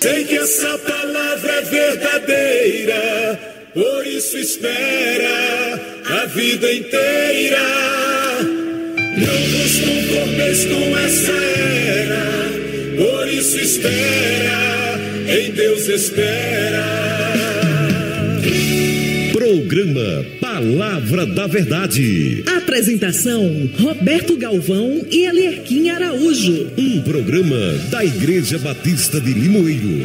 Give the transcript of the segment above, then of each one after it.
Sei que essa palavra é verdadeira, por isso espera a vida inteira. Não vos conformeis com essa era, por isso espera, em Deus espera. Programa Palavra da Verdade. Apresentação: Roberto Galvão e Elierquim Araújo. Um programa da Igreja Batista de Limoeiro.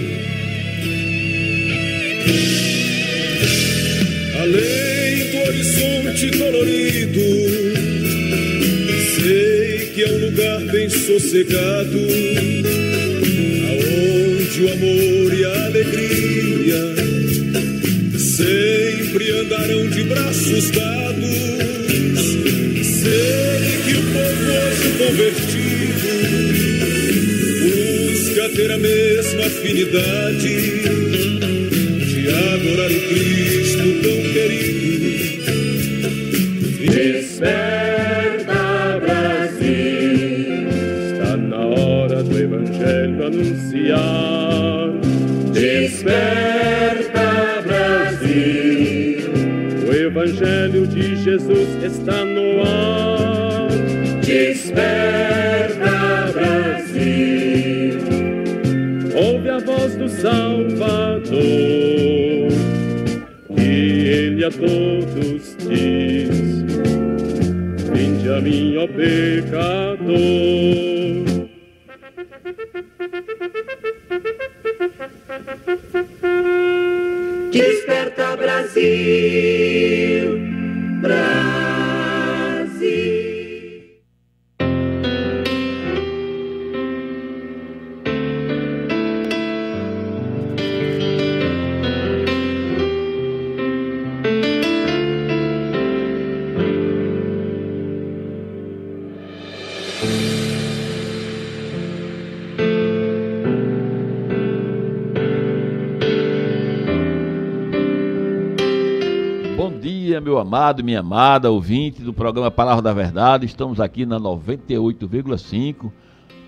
Além do horizonte colorido, sei que é um lugar bem sossegado, aonde o amor e a alegria sempre andarão de braços dados. Sei que o povo hoje convertido busca ter a mesma afinidade de adorar o Cristo tão querido. Desperta, Brasil, está na hora do Evangelho anunciar. Desperta, Brasil, o Evangelho de Jesus está no ar. Desperta, Brasil, ouve a voz do Salvador, que Ele a todos diz: vinde a mim, ó pecador. Desperta, Brasil, Brasil. Meu amado, minha amada, ouvinte do programa Palavra da Verdade, estamos aqui na 98,5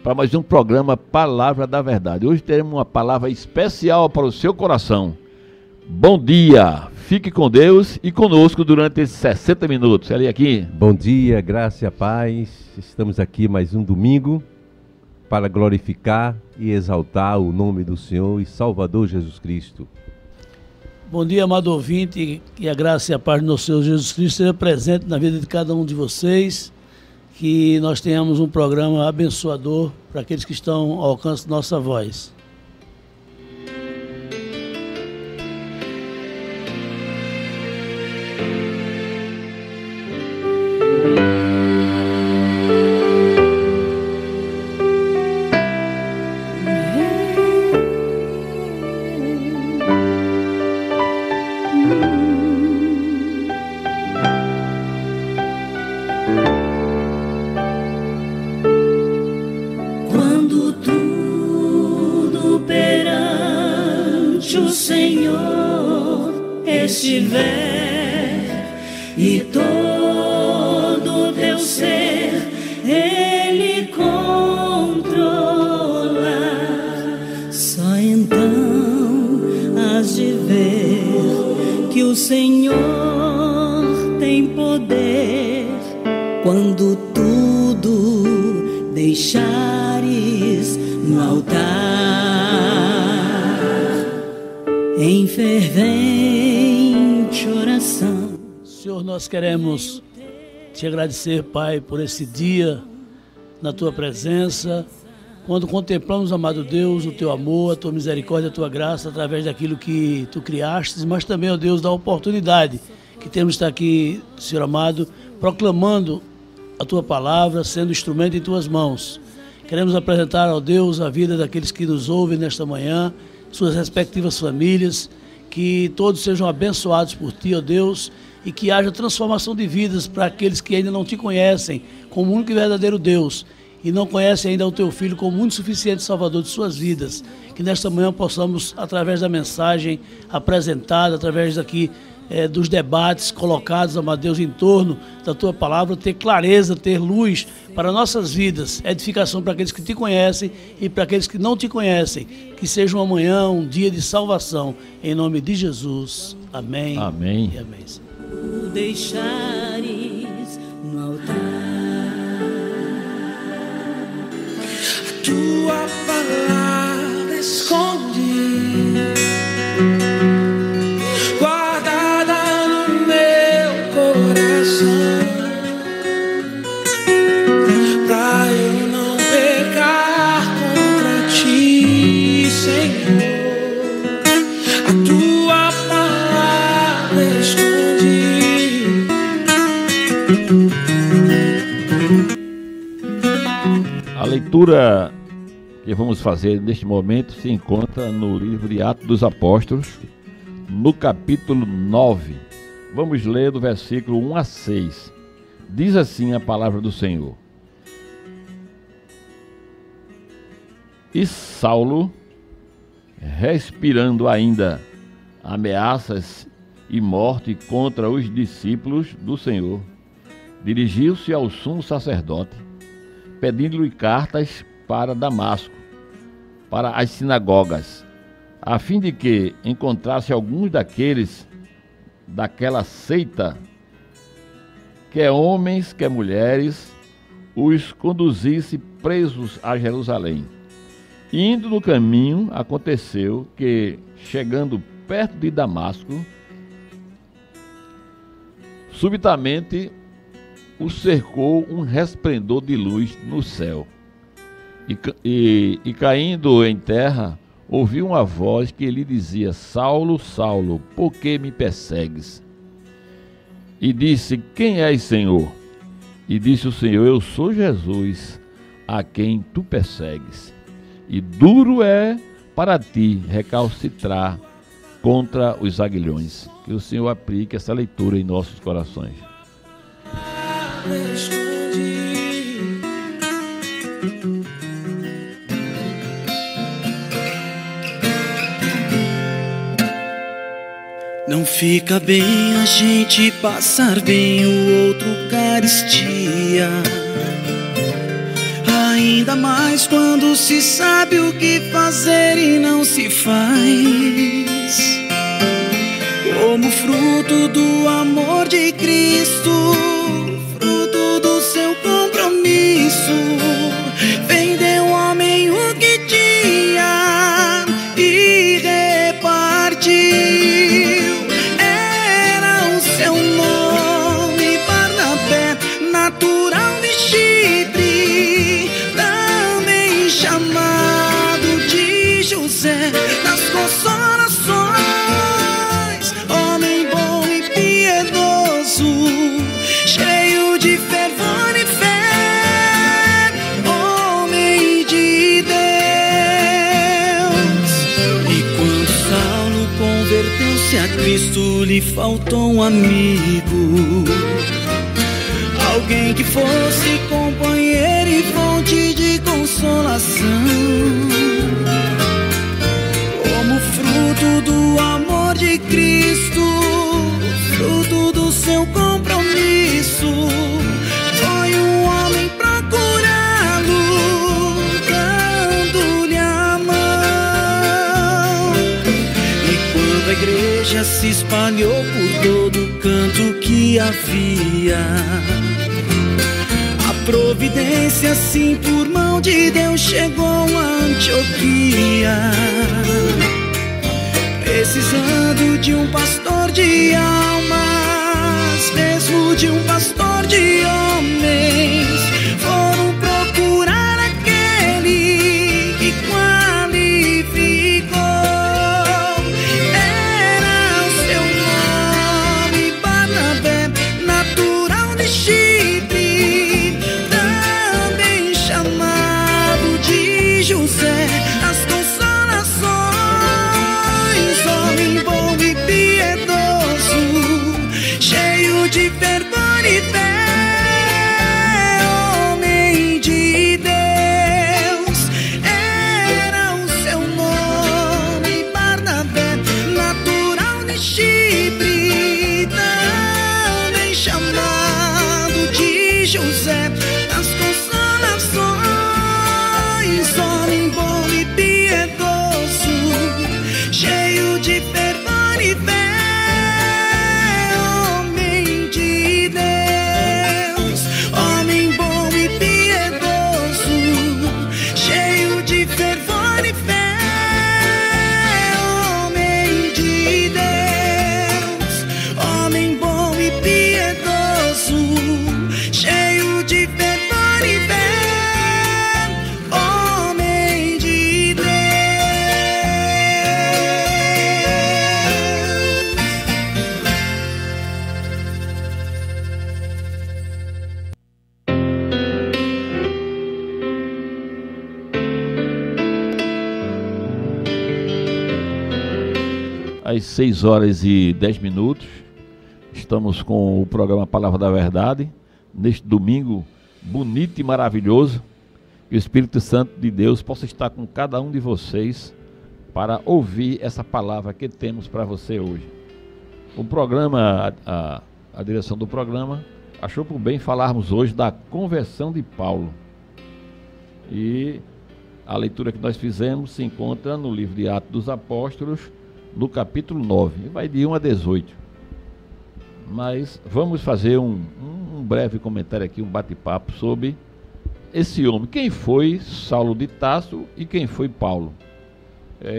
para mais um programa Palavra da Verdade. Hoje teremos uma palavra especial para o seu coração. Bom dia, fique com Deus e conosco durante esses 60 minutos. Ali aqui. Bom dia, graça e a paz. Estamos aqui mais um domingo para glorificar e exaltar o nome do Senhor e Salvador Jesus Cristo. Bom dia, amado ouvinte, que a graça e a paz do nosso Senhor Jesus Cristo seja presente na vida de cada um de vocês, que nós tenhamos um programa abençoador para aqueles que estão ao alcance da nossa voz. E todo teu ser Ele controla. Só então has de ver que o Senhor tem poder. Quando tudo deixares no altar, em fervente oração. Senhor, nós queremos te agradecer, Pai, por esse dia na tua presença, quando contemplamos, amado Deus, o teu amor, a tua misericórdia, a tua graça, através daquilo que tu criastes, mas também, ó Deus, da oportunidade que temos de estar aqui, Senhor amado, proclamando a tua palavra, sendo instrumento em tuas mãos. Queremos apresentar, ó Deus, a vida daqueles que nos ouvem nesta manhã, suas respectivas famílias, que todos sejam abençoados por ti, ó Deus, e que haja transformação de vidas para aqueles que ainda não te conhecem como único e verdadeiro Deus e não conhecem ainda o teu Filho como único e suficiente Salvador de suas vidas. Que nesta manhã possamos, através da mensagem apresentada, através daqui dos debates colocados, amado Deus, em torno da Tua palavra, ter clareza, ter luz para nossas vidas, edificação para aqueles que Te conhecem e para aqueles que não Te conhecem, que seja um amanhã, um dia de salvação, em nome de Jesus. Amém. Amém. E amém, Senhor. Deixares no altar a Tua palavra esconde, guardada no meu coração, pra eu não pecar contra Ti, Senhor. A Tua palavra esconde. A leitura que vamos fazer neste momento se encontra no livro de Atos dos Apóstolos, no capítulo 9. Vamos ler do versículo 1 a 6. Diz assim a palavra do Senhor: E Saulo, respirando ainda ameaças e morte contra os discípulos do Senhor, dirigiu-se ao sumo sacerdote, pedindo-lhe cartas para Damasco, para as sinagogas, a fim de que encontrasse alguns daquela seita, quer homens, quer mulheres, os conduzisse presos a Jerusalém. Indo no caminho, aconteceu que, chegando perto de Damasco, subitamente o cercou um resplendor de luz no céu. E caindo em terra, ouviu uma voz que lhe dizia: Saulo, Saulo, por que me persegues? E disse: Quem és, Senhor? E disse o Senhor: Eu sou Jesus, a quem tu persegues. E duro é para ti recalcitrar contra os aguilhões. Que o Senhor aplique essa leitura em nossos corações. Não fica bem a gente passar bem, o outro carestia, ainda mais quando se sabe o que fazer e não se faz. Como fruto do amor de Cristo, fruto do seu compromisso, vendeu o homem o que tinha e repartiu. Era o seu nome, Barnabé, natural de Chipre, também chamado de José das Consolações. Homem bom e piedoso, cheio de fervor e fé, homem de Deus. E quando Saulo converteu-se a Cristo, lhe faltou um amigo, alguém que fosse companheiro e fonte de consolação. Como fruto do amor de Cristo, fruto do seu compromisso, foi um homem procurá-lo, dando-lhe a mão. E quando a igreja se espalhou por todo canto que havia, a providência, assim por mão de Deus, chegou a Antioquia, precisando de um pastor de almas, mesmo de um pastor de homens, foram procurar aquele que qualificou. Era o seu nome, Barnabé, natural de Chipre, também chamado de José das Consolações. Homem bom e piedoso, cheio de fervor e fé, às 6h10. Estamos com o programa Palavra da Verdade, neste domingo bonito e maravilhoso. Que o Espírito Santo de Deus possa estar com cada um de vocês para ouvir essa palavra que temos para você hoje. O programa, a direção do programa, achou por bem falarmos hoje da conversão de Paulo. E a leitura que nós fizemos se encontra no livro de Atos dos Apóstolos, no capítulo 9, vai de 1 a 18. Mas vamos fazer um breve comentário aqui, um bate-papo sobre esse homem. Quem foi Saulo de Tarso e quem foi Paulo?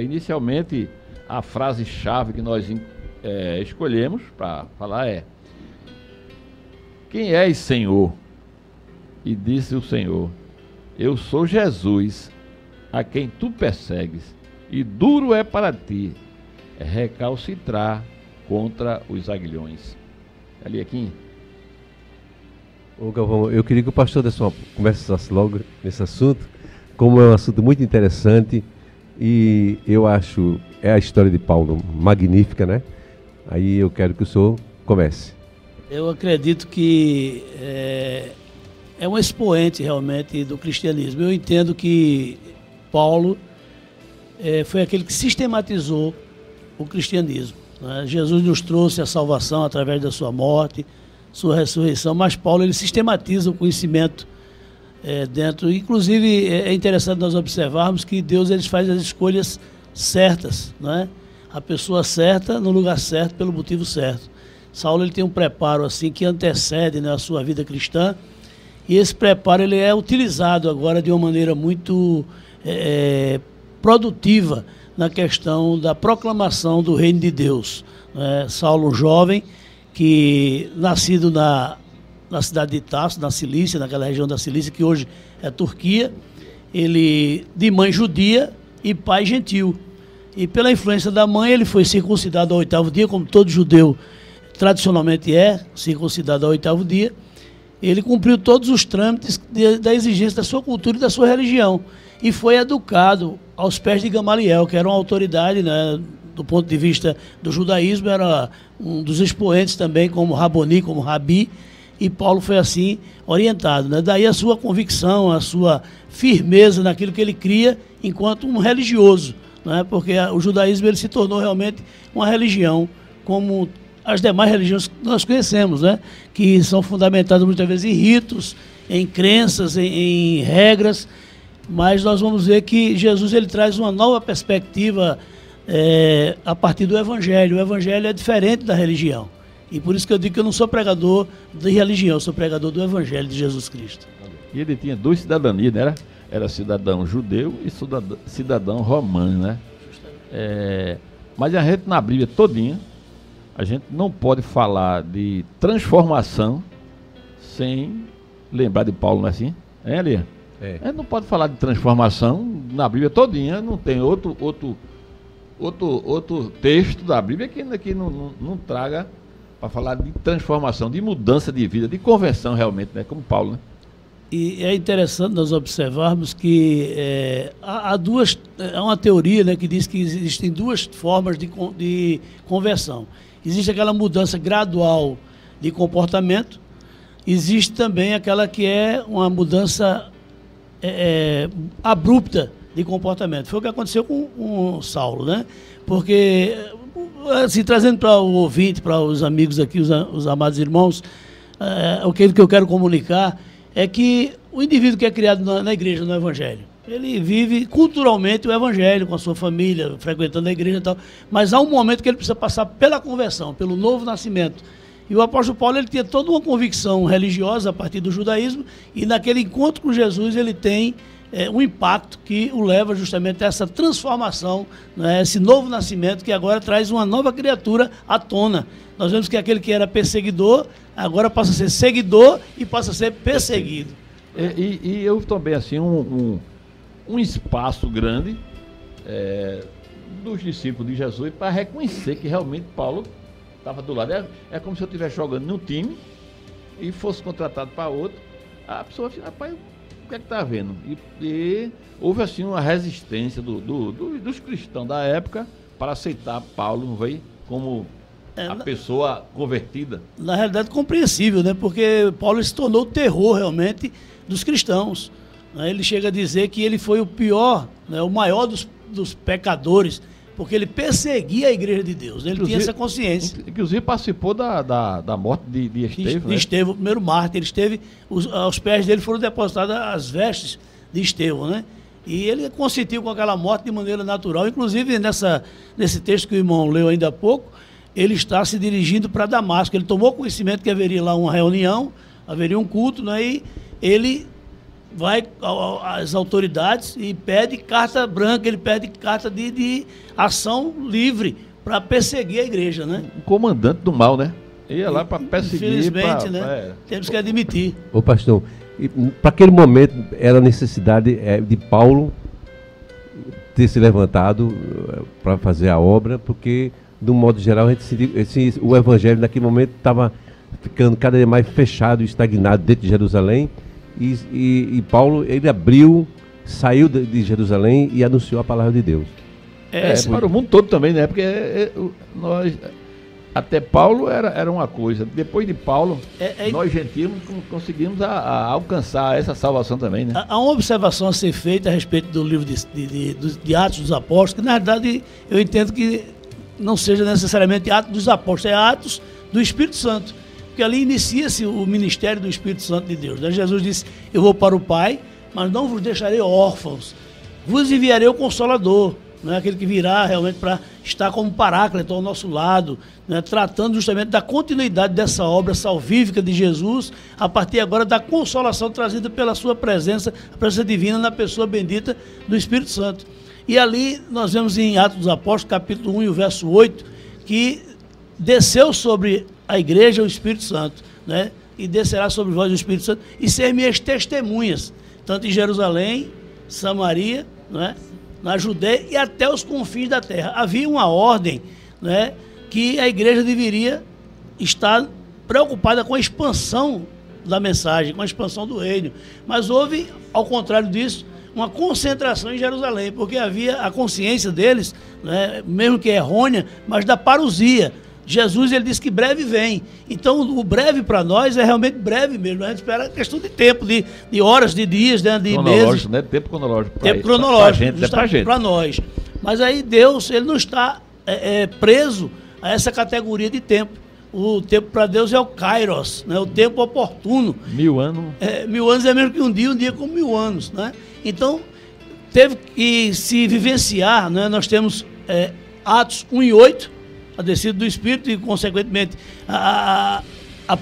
Inicialmente, a frase-chave que nós escolhemos para falar é: quem és, Senhor? E disse o Senhor: eu sou Jesus, a quem tu persegues, e duro é para ti recalcitrar contra os aguilhões. Ali aqui. Ô Galvão, eu queria que o pastor começasse logo nesse assunto, como é um assunto muito interessante, e eu acho, a história de Paulo magnífica, né? Aí eu quero que o senhor comece. Eu acredito que é um expoente realmente do cristianismo. Eu entendo que Paulo foi aquele que sistematizou o cristianismo, né? Jesus nos trouxe a salvação através da sua morte, sua ressurreição, mas Paulo ele sistematiza o conhecimento dentro. Inclusive é interessante nós observarmos que Deus ele faz as escolhas certas, né? A pessoa certa no lugar certo pelo motivo certo. Saulo ele tem um preparo assim que antecede, né, a sua vida cristã, e esse preparo ele é utilizado agora de uma maneira muito produtiva na questão da proclamação do reino de Deus. Saulo, um jovem que nascido na cidade de Tarso, na Cilícia, naquela região da Cilícia que hoje é Turquia, ele de mãe judia e pai gentil. E pela influência da mãe ele foi circuncidado ao 8º dia, como todo judeu tradicionalmente é circuncidado ao 8º dia. Ele cumpriu todos os trâmites da exigência da sua cultura e da sua religião. E foi educado aos pés de Gamaliel, que era uma autoridade, né, do ponto de vista do judaísmo, era um dos expoentes também, como Raboni, como Rabi, e Paulo foi assim orientado, né? Daí a sua convicção, a sua firmeza naquilo que ele cria enquanto um religioso, né? Porque o judaísmo ele se tornou realmente uma religião, como as demais religiões que nós conhecemos, né? Que são fundamentadas muitas vezes em ritos, em crenças, em regras. Mas nós vamos ver que Jesus ele traz uma nova perspectiva a partir do Evangelho. O Evangelho é diferente da religião. E por isso que eu digo que eu não sou pregador de religião, eu sou pregador do Evangelho de Jesus Cristo. E ele tinha duas cidadanias, né? Era cidadão judeu e cidadão romano, né? Mas a gente na Bíblia todinha, a gente não pode falar de transformação sem lembrar de Paulo, não é assim? Elia? A gente não pode falar de transformação na Bíblia todinha, não tem outro texto da Bíblia que não traga para falar de transformação, de mudança de vida, de conversão realmente, né? Como Paulo, né? E é interessante nós observarmos que há uma teoria, né, que diz que existem duas formas de conversão. Existe aquela mudança gradual de comportamento, existe também aquela que é uma mudança abrupta de comportamento. Foi o que aconteceu com Saulo, né? Porque, assim, trazendo para o ouvinte, para os amigos aqui, os amados irmãos, o que eu quero comunicar é que o indivíduo que é criado na igreja, no Evangelho, ele vive culturalmente o Evangelho com a sua família, frequentando a igreja e tal, mas há um momento que ele precisa passar pela conversão, pelo novo nascimento. E o apóstolo Paulo ele tinha toda uma convicção religiosa a partir do judaísmo, e naquele encontro com Jesus ele tem um impacto que o leva justamente a essa transformação, né, esse novo nascimento que agora traz uma nova criatura à tona. Nós vemos que aquele que era perseguidor agora passa a ser seguidor e passa a ser perseguido. E eu também assim um espaço grande dos discípulos de Jesus para reconhecer que realmente Paulo estava do lado. É como se eu estivesse jogando num time e fosse contratado para outro. A pessoa fica, rapaz, o que é que está havendo? E houve assim uma resistência dos cristãos da época para aceitar Paulo, não foi? Como a pessoa convertida. Na realidade, compreensível, né? Porque Paulo se tornou o terror, realmente, dos cristãos. Né? Ele chega a dizer que ele foi o pior, né? O maior dos pecadores, porque ele perseguia a igreja de Deus. Ele tinha essa consciência. Inclusive participou da morte de Estevão. De Estevão, o primeiro mártir. Ele esteve, aos pés dele foram depositadas as vestes de Estevão, né? E ele consentiu com aquela morte de maneira natural. Inclusive, nesse texto que o irmão leu ainda há pouco, ele está se dirigindo para Damasco. Ele tomou conhecimento que haveria lá uma reunião, haveria um culto, né? E ele vai às autoridades e pede carta branca, ele pede carta de ação livre para perseguir a igreja, né? O comandante do mal, né? Ia lá para perseguir. Infelizmente, né? Temos que admitir. Ô pastor, para aquele momento era necessidade de Paulo ter se levantado para fazer a obra, porque, de um modo geral, a gente o evangelho naquele momento estava ficando cada vez mais fechado, estagnado dentro de Jerusalém. E Paulo, ele saiu de Jerusalém e anunciou a palavra de Deus. Para o mundo todo também, né? Porque nós, até Paulo era uma coisa. Depois de Paulo, nós gentios conseguimos alcançar essa salvação também, né? Há uma observação a ser feita a respeito do livro de Atos dos Apóstolos, que na verdade eu entendo que não seja necessariamente Atos dos Apóstolos, é Atos do Espírito Santo. Porque ali inicia-se o ministério do Espírito Santo de Deus. Jesus disse, eu vou para o Pai, mas não vos deixarei órfãos. Vos enviarei o Consolador, né? Aquele que virá realmente para estar como Paráclito ao nosso lado, né? Tratando justamente da continuidade dessa obra salvífica de Jesus, a partir agora da consolação trazida pela sua presença, a presença divina na pessoa bendita do Espírito Santo. E ali nós vemos em Atos dos Apóstolos, capítulo 1 e o verso 8, que desceu sobre a igreja o Espírito Santo, né? E descerá sobre vós o Espírito Santo e ser minhas testemunhas, tanto em Jerusalém, Samaria, né? Na Judéia e até os confins da terra. Havia uma ordem, né? Que a igreja deveria estar preocupada com a expansão da mensagem, com a expansão do reino. Mas houve, ao contrário disso, uma concentração em Jerusalém, porque havia a consciência deles, né? Mesmo que errônea, mas da parousia. Jesus, ele disse que breve vem. Então, o breve para nós é realmente breve mesmo. A gente espera questão de tempo, de horas, de dias, né, de meses. Né? Tempo cronológico. Tempo cronológico. Para nós. Mas aí Deus, ele não está preso a essa categoria de tempo. O tempo para Deus é o kairos, né? O tempo oportuno. 1000 anos. 1000 anos é mesmo que um dia como 1000 anos. Né? Então, teve que se vivenciar, né? Nós temos Atos 1 e 8, a descida do Espírito e, consequentemente, a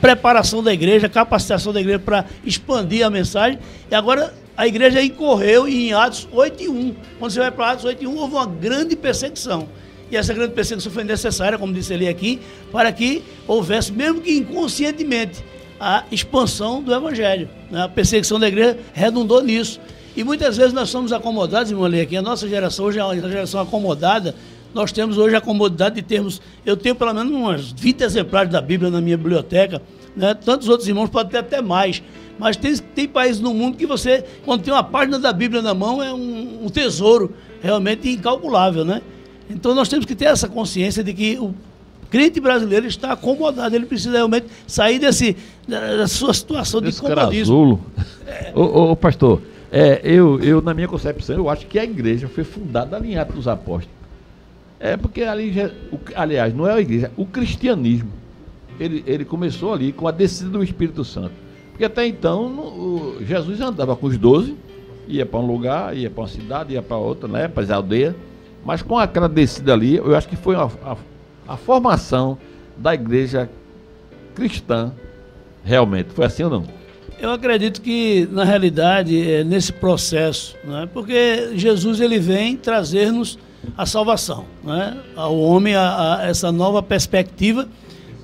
preparação da igreja, a capacitação da igreja para expandir a mensagem. E agora a igreja incorreu em Atos 8 e 1. Quando você vai para Atos 8 e 1, houve uma grande perseguição. E essa grande perseguição foi necessária, como disse ele aqui, para que houvesse, mesmo que inconscientemente, a expansão do Evangelho. A perseguição da igreja redundou nisso. E muitas vezes nós somos acomodados, irmão Ali, aqui, a nossa geração hoje é uma geração acomodada. Nós temos hoje a comodidade de termos, eu tenho pelo menos umas 20 exemplares da Bíblia na minha biblioteca, né? Tantos outros irmãos podem ter até mais, mas tem países no mundo que você, quando tem uma página da Bíblia na mão, é um tesouro realmente incalculável, né? Então nós temos que ter essa consciência de que o crente brasileiro está acomodado, ele precisa realmente sair da sua situação de comodismo. Ô pastor, eu na minha concepção, eu acho que a igreja foi fundada ali em Atos dos Apóstolos. Porque ali, aliás, não é a igreja, o cristianismo, ele começou ali com a descida do Espírito Santo. Porque até então, Jesus andava com os 12, ia para um lugar, ia para uma cidade, ia para outra, né, para as aldeias. Mas com aquela descida ali, eu acho que foi a formação da igreja cristã, realmente. Foi assim ou não? Eu acredito que, na realidade, nesse processo, né, porque Jesus, ele vem trazer-nos a salvação, né? Ao homem, a essa nova perspectiva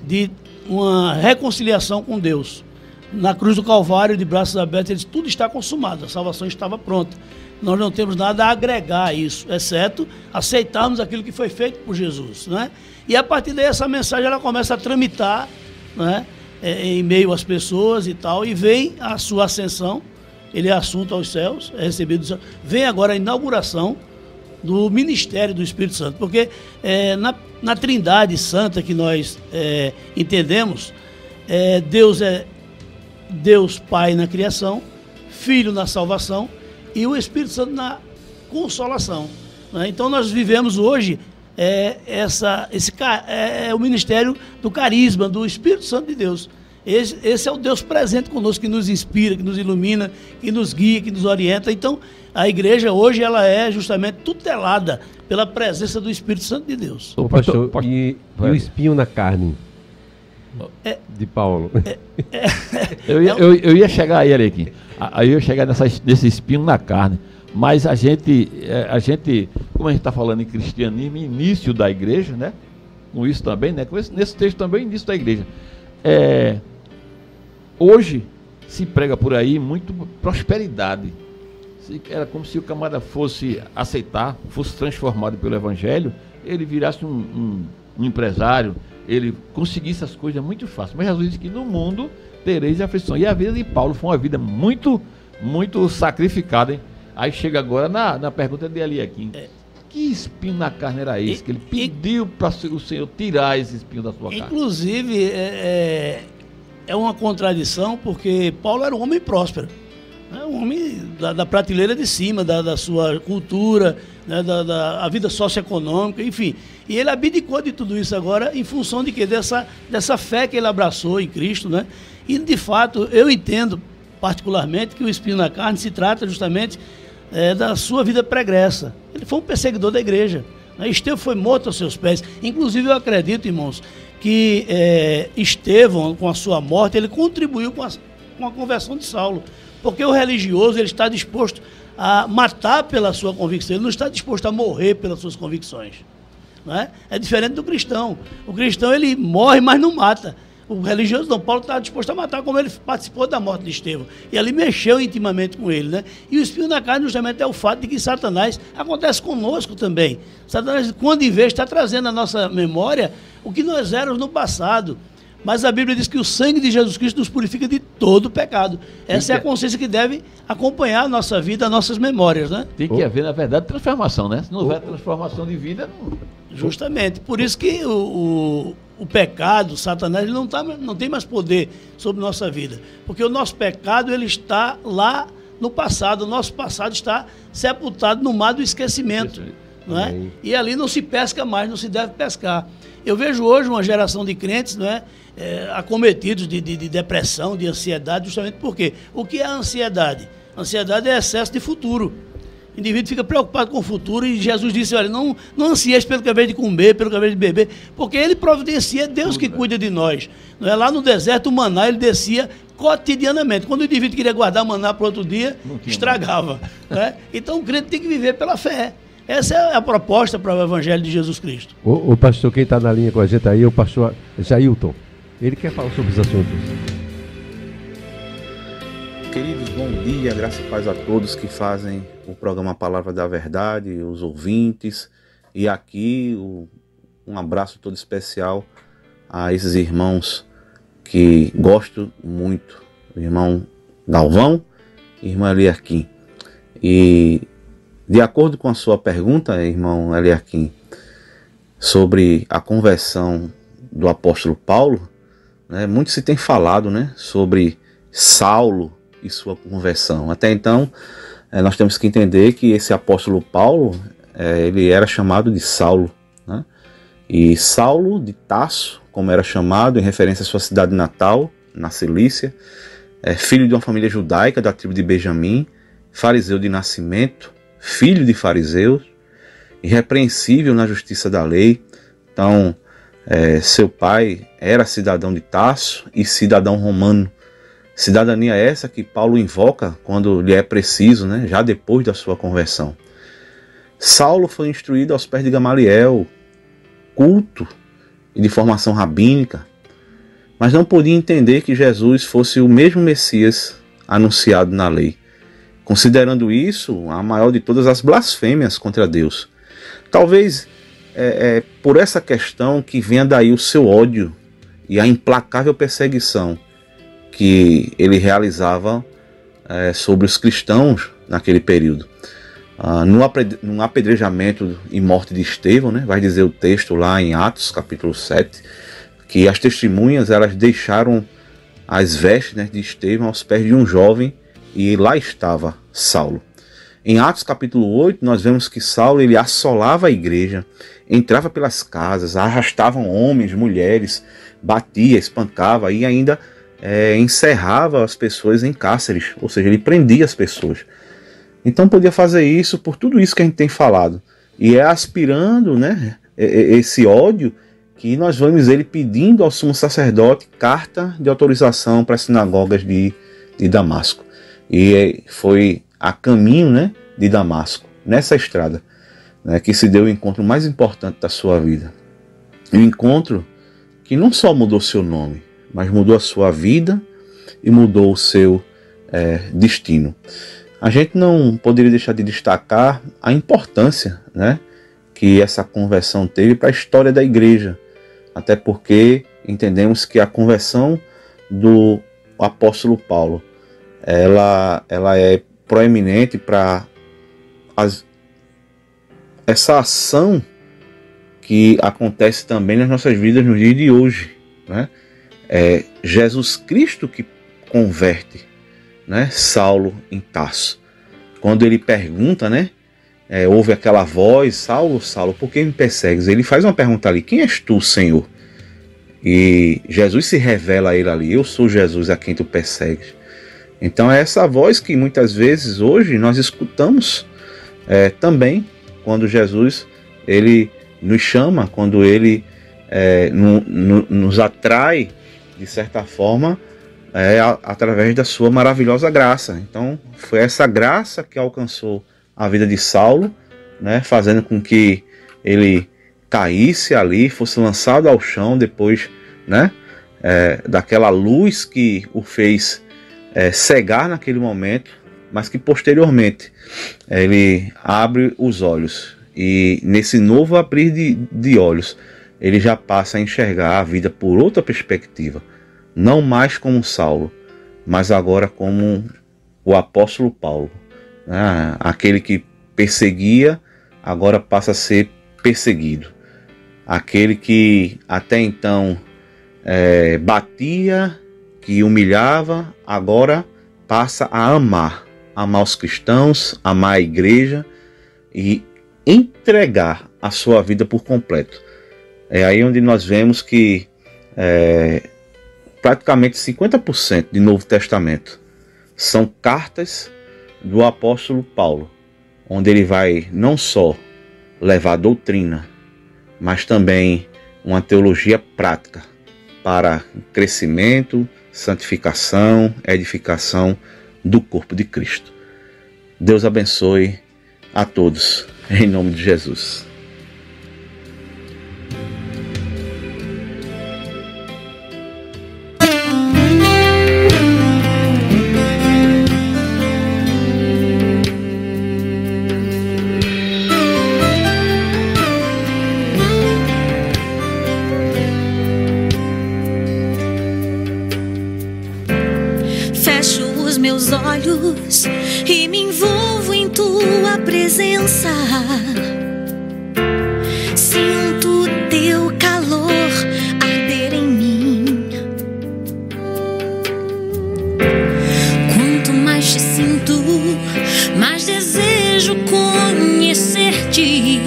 de uma reconciliação com Deus. Na cruz do Calvário, de braços abertos, ele disse, tudo está consumado, a salvação estava pronta. Nós não temos nada a agregar a isso, exceto aceitarmos aquilo que foi feito por Jesus, né? E a partir daí essa mensagem ela começa a tramitar, né? Em meio às pessoas e tal, e vem a sua ascensão, ele é assunto aos céus, é recebido do céu. Vem agora a inauguração do ministério do Espírito Santo, porque na Trindade Santa que nós entendemos, Deus é Deus Pai na criação, Filho na salvação e o Espírito Santo na consolação, né? Então nós vivemos hoje o ministério do carisma, do Espírito Santo de Deus. Esse é o Deus presente conosco, que nos inspira, que nos ilumina, que nos guia, que nos orienta. Então, a igreja hoje ela é justamente tutelada pela presença do Espírito Santo de Deus. Ô, pastor, e o espinho na carne de Paulo? Eu ia chegar a ele aqui. Aí eu ia chegar nesse espinho na carne. Mas a gente, como a gente está falando em cristianismo, início da igreja, né? Com isso também, né? Nesse texto também, início da igreja. Hoje se prega por aí muito prosperidade. Era como se o camarada fosse aceitar, fosse transformado pelo Evangelho, ele virasse um empresário, ele conseguisse as coisas muito fácil. Mas Jesus disse que no mundo tereis aflição. E a vida de Paulo foi uma vida muito, muito sacrificada, hein? Aí chega agora na pergunta de Eliakim. Que espinho na carne era esse que ele pediu para o Senhor tirar esse espinho da sua carne? Inclusive, é uma contradição, porque Paulo era um homem próspero, né? Um homem da prateleira de cima, da sua cultura, né? da vida socioeconômica, enfim. E ele abdicou de tudo isso agora em função de quê? Dessa fé que ele abraçou em Cristo, né? E, de fato, eu entendo particularmente que o espinho na carne se trata justamente da sua vida pregressa. Ele foi um perseguidor da igreja, né? Estevão foi morto aos seus pés. Inclusive, eu acredito, irmãos, que Estevão, com a sua morte, ele contribuiu com a conversão de Saulo, porque o religioso ele está disposto a matar pela sua convicção, ele não está disposto a morrer pelas suas convicções, não é? É diferente do cristão. O cristão ele morre, mas não mata. O religioso não, Paulo está disposto a matar, como ele participou da morte de Estevão. E ali mexeu intimamente com ele, né? E o espinho na carne justamente é o fato de que Satanás acontece conosco também. Satanás, quando em vez, está trazendo à nossa memória o que nós éramos no passado. Mas a Bíblia diz que o sangue de Jesus Cristo nos purifica de todo pecado. Essa é a consciência que deve acompanhar a nossa vida, as nossas memórias, né? Tem que haver, na verdade, transformação, né? Se não houver transformação de vida... Justamente. Por isso que o pecado, Satanás, ele não tem mais poder sobre nossa vida. Porque o nosso pecado, ele está lá no passado. O nosso passado está sepultado no mar do esquecimento. Não é? E ali não se pesca mais, não se deve pescar. Eu vejo hoje uma geração de crentes, não é? Acometidos de depressão, de ansiedade, justamente porque o que é a ansiedade? A ansiedade é excesso de futuro. O indivíduo fica preocupado com o futuro e Jesus disse, olha, não ansieis pelo que é de comer, pelo que é de beber, porque ele providencia, é Deus que cuida de nós. Não é? Lá no deserto, o maná, ele descia cotidianamente. Quando o indivíduo queria guardar maná para outro dia, estragava. Né? Então o crente tem que viver pela fé. Essa é a proposta para o Evangelho de Jesus Cristo. O pastor, quem está na linha com a gente aí é o pastor Jailton. Ele quer falar sobre os assuntos. Queridos, bom dia, graça e paz a todos que fazem o programa Palavra da Verdade, os ouvintes. E aqui um abraço todo especial a esses irmãos que gosto muito. O irmão Galvão e a irmã Eliakim. E de acordo com a sua pergunta, irmão Eliakim, sobre a conversão do apóstolo Paulo, né, muito se tem falado, né, sobre Saulo e sua conversão. Até então, nós temos que entender que esse apóstolo Paulo, ele era chamado de Saulo, né? E Saulo de Tarso, como era chamado, em referência à sua cidade natal, na Cilícia, filho de uma família judaica da tribo de Benjamim, fariseu de nascimento, filho de fariseus, irrepreensível na justiça da lei. Então, seu pai era cidadão de Tarso e cidadão romano. Cidadania essa que Paulo invoca quando lhe é preciso, né, já depois da sua conversão. Saulo foi instruído aos pés de Gamaliel, culto e de formação rabínica, mas não podia entender que Jesus fosse o mesmo Messias anunciado na lei, considerando isso a maior de todas as blasfêmias contra Deus. Talvez por essa questão que venha daí o seu ódio e a implacável perseguição que ele realizava sobre os cristãos naquele período. no apedrejamento e morte de Estevão, né? Vai dizer o texto lá em Atos capítulo 7, que as testemunhas elas deixaram as vestes, né, de Estevão aos pés de um jovem, e lá estava Saulo. Em Atos capítulo 8 nós vemos que Saulo ele assolava a igreja, entrava pelas casas, arrastavam homens, mulheres, batia, espancava e ainda encerrava as pessoas em cárceres, ou seja, ele prendia as pessoas. Então podia fazer isso por tudo isso que a gente tem falado. E é aspirando, né, esse ódio que nós vamos ele pedindo ao sumo sacerdote carta de autorização para as sinagogas de Damasco. E foi a caminho, né, de Damasco, nessa estrada, né, que se deu o encontro mais importante da sua vida. Um encontro que não só mudou seu nome, mas mudou a sua vida e mudou o seu destino. A gente não poderia deixar de destacar a importância, né, que essa conversão teve para a história da igreja, até porque entendemos que a conversão do apóstolo Paulo ela é proeminente para essa ação que acontece também nas nossas vidas nos dias de hoje, né? É Jesus Cristo que converte, né, Saulo em Tarso. Quando ele pergunta, né, ouve aquela voz, Saulo, Saulo, por que me persegues? Ele faz uma pergunta ali, quem és tu, Senhor? E Jesus se revela a ele ali, eu sou Jesus a quem tu persegues. Então é essa voz que muitas vezes hoje nós escutamos também quando Jesus ele nos chama, quando ele nos atrai de certa forma através da sua maravilhosa graça. Então foi essa graça que alcançou a vida de Saulo, né, fazendo com que ele caísse ali, fosse lançado ao chão depois, né, daquela luz que o fez cegar naquele momento, mas que posteriormente ele abre os olhos e nesse novo abrir de olhos ele já passa a enxergar a vida por outra perspectiva, não mais como Saulo, mas agora como o apóstolo Paulo, né? Aquele que perseguia agora passa a ser perseguido, aquele que até então batia, que humilhava, agora passa a amar os cristãos, amar a igreja e entregar a sua vida por completo. É aí onde nós vemos que praticamente 50% do Novo Testamento são cartas do apóstolo Paulo, onde ele vai não só levar doutrina, mas também uma teologia prática para crescimento, santificação, edificação do corpo de Cristo. Deus abençoe a todos, em nome de Jesus. Olhos e me envolvo em tua presença. Sinto teu calor arder em mim. Quanto mais te sinto, mais desejo conhecer-te.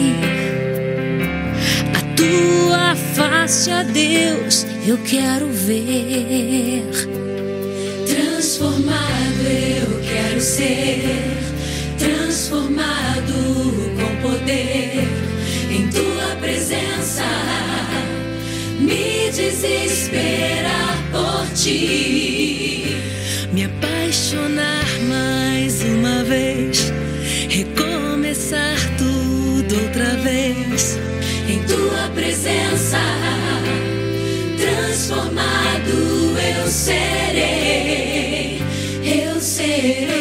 A tua face, ó Deus, eu quero ver. Transformado eu quero ser, transformado com poder em tua presença, me desesperar por ti, me apaixonar mais uma vez, recomeçar tudo outra vez em tua presença, transformado eu serei, eu serei.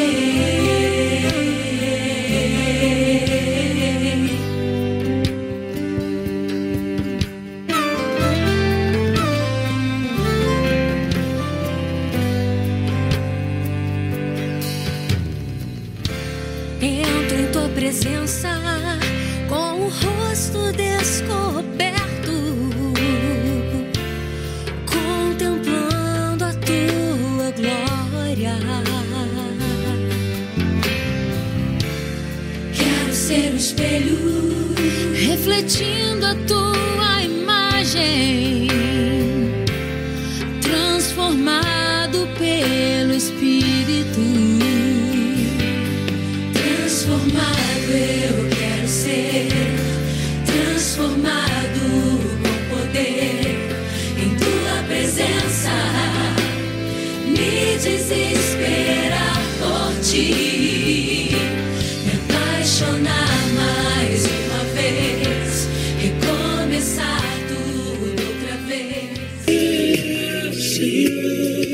Entro em tua presença refletindo a tua imagem, transformado pelo Espírito. Transformado eu quero ser, transformado com poder em tua presença, me desesperar por ti, me apaixonar mais uma vez, recomeçar tudo outra vez. Senhor,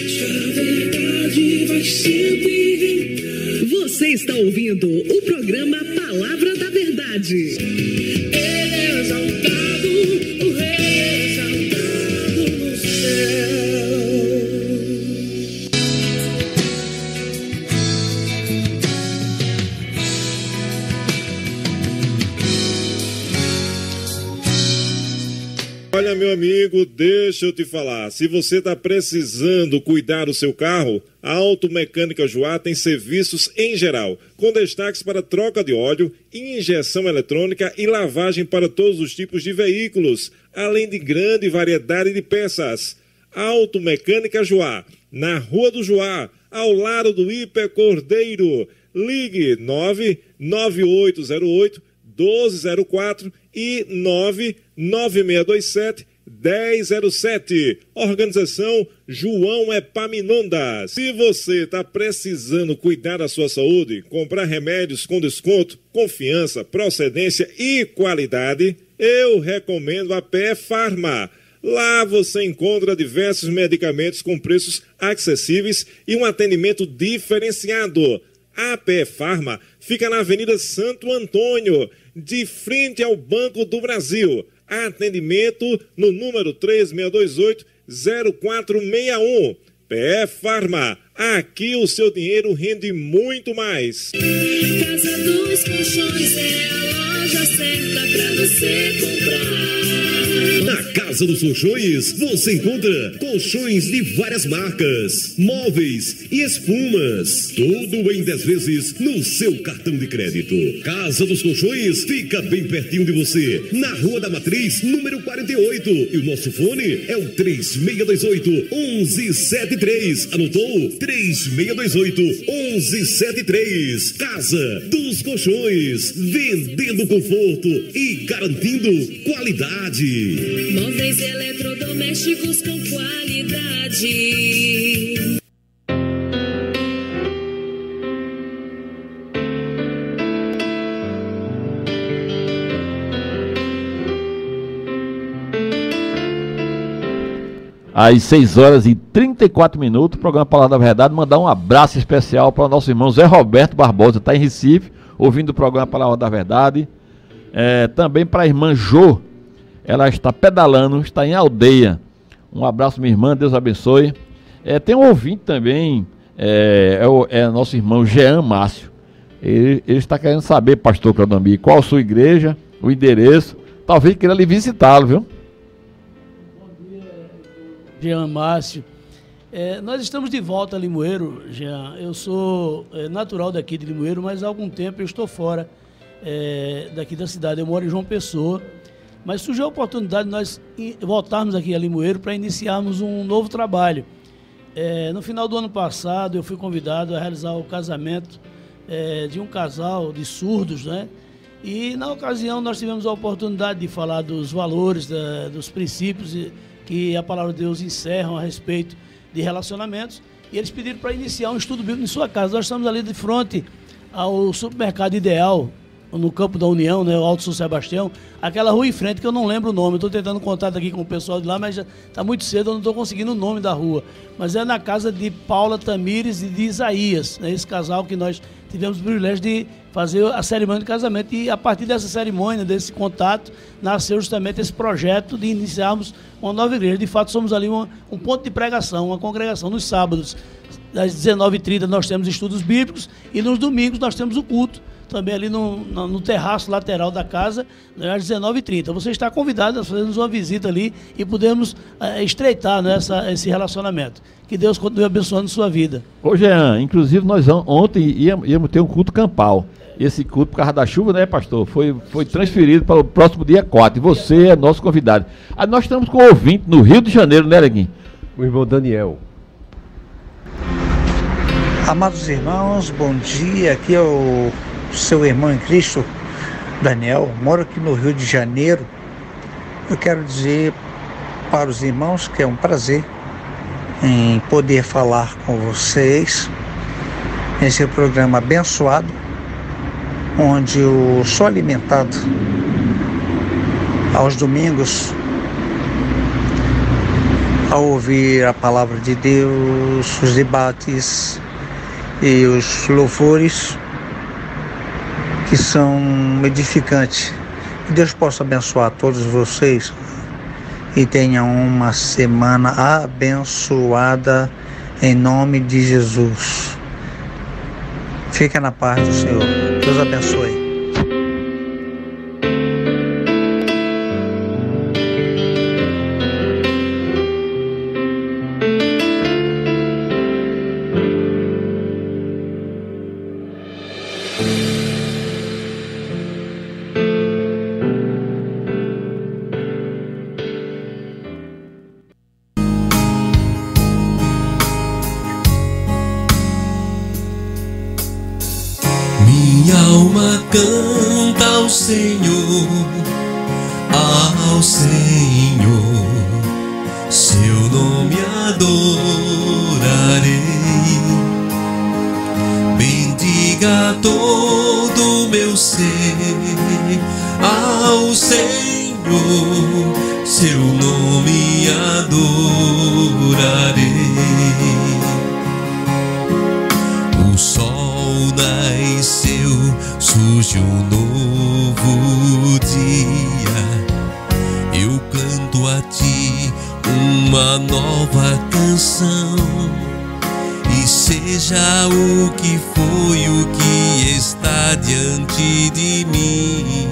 sua verdade vai sempre. Você está ouvindo o programa Palavra da Verdade. Ele é exaltado, o Rei é exaltado no céu. Olha, meu amigo, deixa eu te falar. Se você está precisando cuidar do seu carro, a Automecânica Joá tem serviços em geral, com destaques para troca de óleo, injeção eletrônica e lavagem para todos os tipos de veículos, além de grande variedade de peças. Automecânica Joá, na Rua do Joá, ao lado do Hiper Cordeiro. Ligue 99808 1204 e 99627 1007. Organização João Epaminondas. Se você está precisando cuidar da sua saúde, comprar remédios com desconto, confiança, procedência e qualidade, eu recomendo a PE Farma. Lá você encontra diversos medicamentos com preços acessíveis e um atendimento diferenciado. A PE Farma fica na Avenida Santo Antônio, de frente ao Banco do Brasil. Atendimento no número 3628-0461. PE Farma, aqui o seu dinheiro rende muito mais. Casa dos Colchões é a loja certa pra você comprar. Na Casa dos Colchões, você encontra colchões de várias marcas, móveis e espumas. Tudo em 10 vezes no seu cartão de crédito. Casa dos Colchões fica bem pertinho de você, na Rua da Matriz, número 48. E o nosso fone é o 3628-1173. Anotou? 3628-1173. Casa dos Colchões, vendendo conforto e garantindo qualidade. Móveis e eletrodomésticos com qualidade. Às 6h34, programa Palavra da Verdade. Mandar um abraço especial para o nosso irmão Zé Roberto Barbosa, está em Recife, ouvindo o programa Palavra da Verdade. Também para a irmã Jô, ela está pedalando, está em Aldeia. Um abraço, minha irmã, Deus abençoe. Tem um ouvinte também, nosso irmão Jean Márcio. Ele está querendo saber, pastor Cleudamir, qual a sua igreja, o endereço. Talvez queira lhe visitá-lo, viu? Bom dia, Jean Márcio. Nós estamos de volta a Limoeiro, Jean. Eu sou natural daqui de Limoeiro, mas há algum tempo eu estou fora daqui da cidade. Eu moro em João Pessoa. Mas surgiu a oportunidade de nós voltarmos aqui a Limoeiro para iniciarmos um novo trabalho. No final do ano passado, eu fui convidado a realizar o casamento de um casal de surdos, né? E, na ocasião, nós tivemos a oportunidade de falar dos valores, dos princípios que a Palavra de Deus encerra a respeito de relacionamentos. E eles pediram para iniciar um estudo bíblico em sua casa. Nós estamos ali de frente ao supermercado Ideal, no Campo da União, né, o Alto São Sebastião, aquela rua em frente que eu não lembro o nome. Estou tentando contato aqui com o pessoal de lá, mas já está muito cedo, eu não estou conseguindo o nome da rua. Mas é na casa de Paula Tamires e de Isaías, né, esse casal que nós tivemos o privilégio de fazer a cerimônia de casamento. E a partir dessa cerimônia, desse contato, nasceu justamente esse projeto de iniciarmos uma nova igreja. De fato, somos ali um ponto de pregação, uma congregação. Nos sábados, às 19h30, nós temos estudos bíblicos e nos domingos nós temos o culto também ali no terraço lateral da casa, às 19h30. Você está convidado a fazermos uma visita ali e podemos estreitar, né, esse relacionamento. Que Deus continue abençoando sua vida. Ô Jean, inclusive nós ontem íamos ter um culto campal. Esse culto, por causa da chuva, né, pastor, foi transferido para o próximo dia 4. E você é nosso convidado. Aí nós estamos com um ouvinte no Rio de Janeiro, né, Leguinho? O irmão Daniel. Amados irmãos, bom dia. Aqui é o seu irmão em Cristo, Daniel. Moro aqui no Rio de Janeiro. Eu quero dizer para os irmãos que é um prazer em poder falar com vocês nesse programa abençoado, onde eu sou alimentado aos domingos ao ouvir a palavra de Deus, os debates e os louvores que são edificantes. Que Deus possa abençoar todos vocês e tenham uma semana abençoada em nome de Jesus. Fica na paz do Senhor. Deus abençoe. Canta ao Senhor, seu nome adorarei. Bendiga todo meu ser ao Senhor, seu nome adorarei. O sol nasceu, surge um novo dia. Eu canto a ti uma nova canção. E seja o que foi, o que está diante de mim,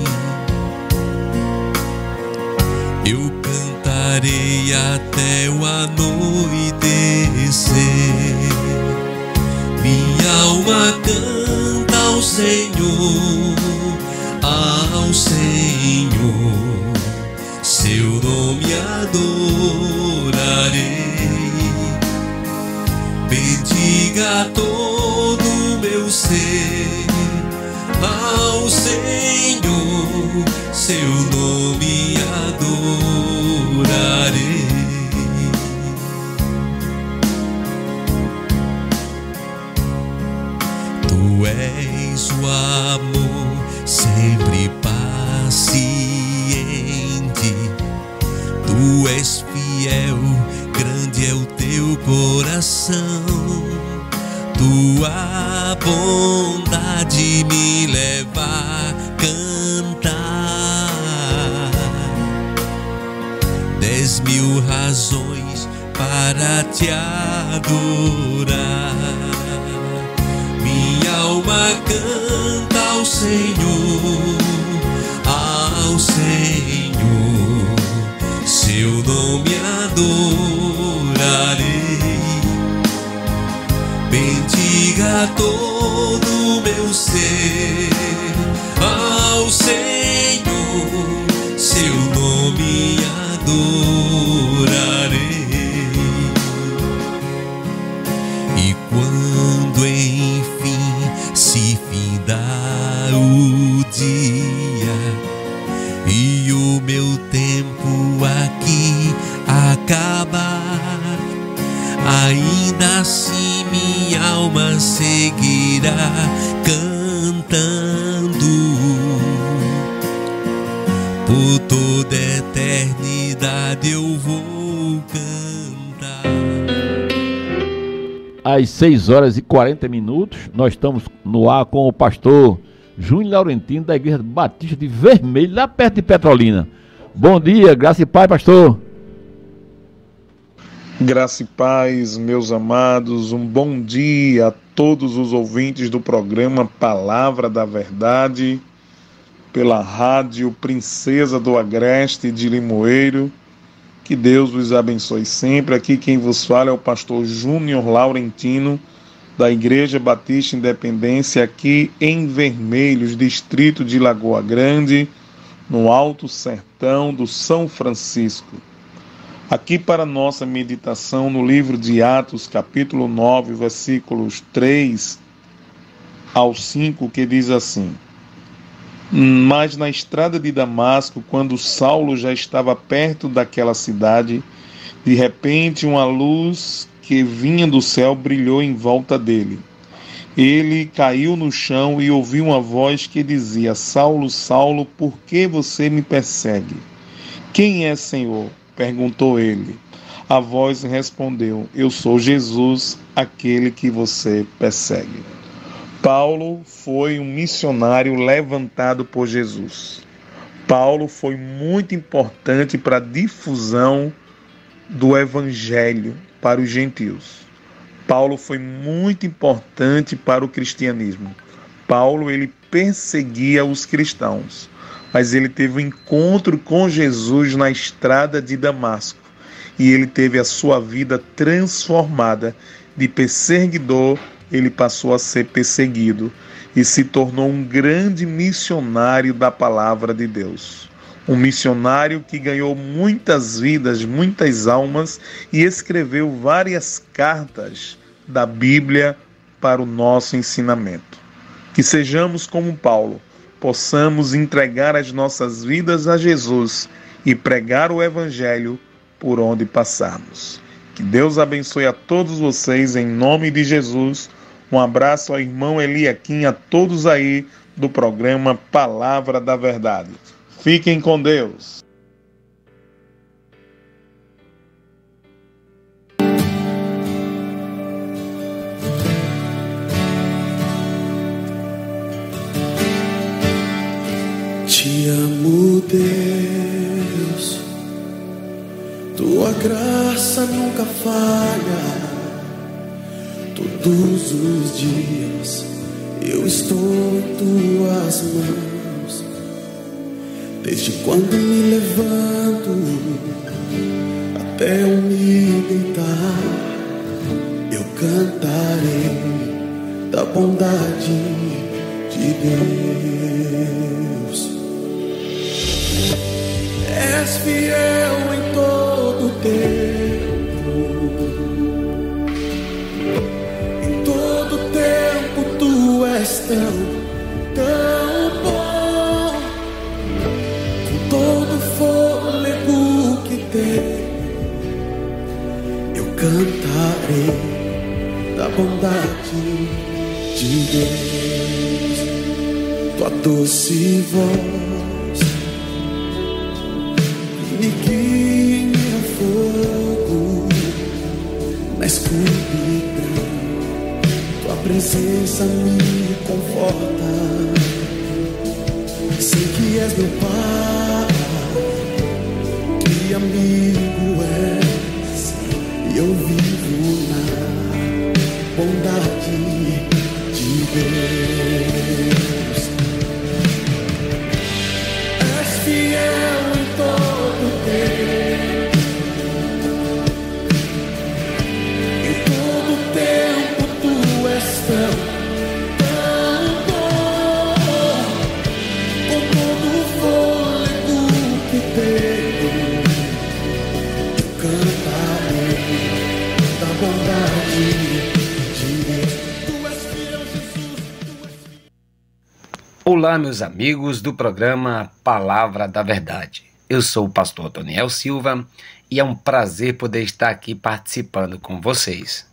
eu cantarei até o anoitecer. Minha alma canta ao Senhor, seu nome adorarei. Bendiga todo o meu ser ao Senhor, seu nome adorarei. Tu és o amor sempre paciente, tu és fiel, grande é o teu coração. Tua bondade me leva a cantar 10.000 razões para te adorar. Minha alma canta ao Senhor, seu nome adorarei. Bendiga todo o meu ser ao Senhor, seu nome adorarei. E quando enfim se findar o dia e o meu tempo aqui acabar, ainda assim minha alma seguirá cantando. Por toda a eternidade eu vou cantar. Às 6h40, nós estamos no ar com o pastor Júnior Laurentino, da Igreja Batista de Vermelho, lá perto de Petrolina. Bom dia, graça e paz, pastor. Graça e paz, meus amados, um bom dia a todos os ouvintes do programa Palavra da Verdade, pela rádio Princesa do Agreste de Limoeiro. Que Deus vos abençoe sempre. Aqui quem vos fala é o pastor Júnior Laurentino, da Igreja Batista Independência, aqui em Vermelhos, distrito de Lagoa Grande, no Alto Sertão do São Francisco. Aqui para nossa meditação no livro de Atos, capítulo 9, versículos 3 ao 5, que diz assim: Mas na estrada de Damasco, quando Saulo já estava perto daquela cidade, de repente uma luz que vinha do céu brilhou em volta dele. Ele caiu no chão e ouviu uma voz que dizia: Saulo, Saulo, por que você me persegue? Quem é, Senhor? Perguntou ele. A voz respondeu: Eu sou Jesus, aquele que você persegue. Paulo foi um missionário levantado por Jesus. Paulo foi muito importante para a difusão do evangelho para os gentios. Paulo foi muito importante para o cristianismo. Paulo, ele perseguia os cristãos, mas ele teve um encontro com Jesus na estrada de Damasco e ele teve a sua vida transformada. De perseguidor, ele passou a ser perseguido e se tornou um grande missionário da palavra de Deus. Um missionário que ganhou muitas vidas, muitas almas e escreveu várias cartas da Bíblia para o nosso ensinamento. Que sejamos como Paulo, possamos entregar as nossas vidas a Jesus e pregar o Evangelho por onde passarmos. Que Deus abençoe a todos vocês em nome de Jesus. Um abraço ao irmão Eliakim, a todos aí do programa Palavra da Verdade. Fiquem com Deus. Te amo, Deus, tua graça nunca falha. Todos os dias eu estou em tuas mãos. Desde quando me levanto até eu me deitar, eu cantarei da bondade de Deus. És fiel em todo tempo, em todo tempo tu és tão bom. Com todo fôlego que tenho, eu cantarei da bondade de Deus. Tua doce voz me guia em meu fogo, na escuridão, tua presença me conforta. Sei que és meu Pai, que amigo és, e eu vivo na bondade de Deus. És fiel em todo tempo, em todo tempo tu és tão bom. Com todo o fôlego que tenho, eu cantarei da bondade de Deus. Tu és fiel, Jesus, tu és fiel. Olá, meus amigos do programa Palavra da Verdade. Eu sou o pastor Otoniel Silva e é um prazer poder estar aqui participando com vocês.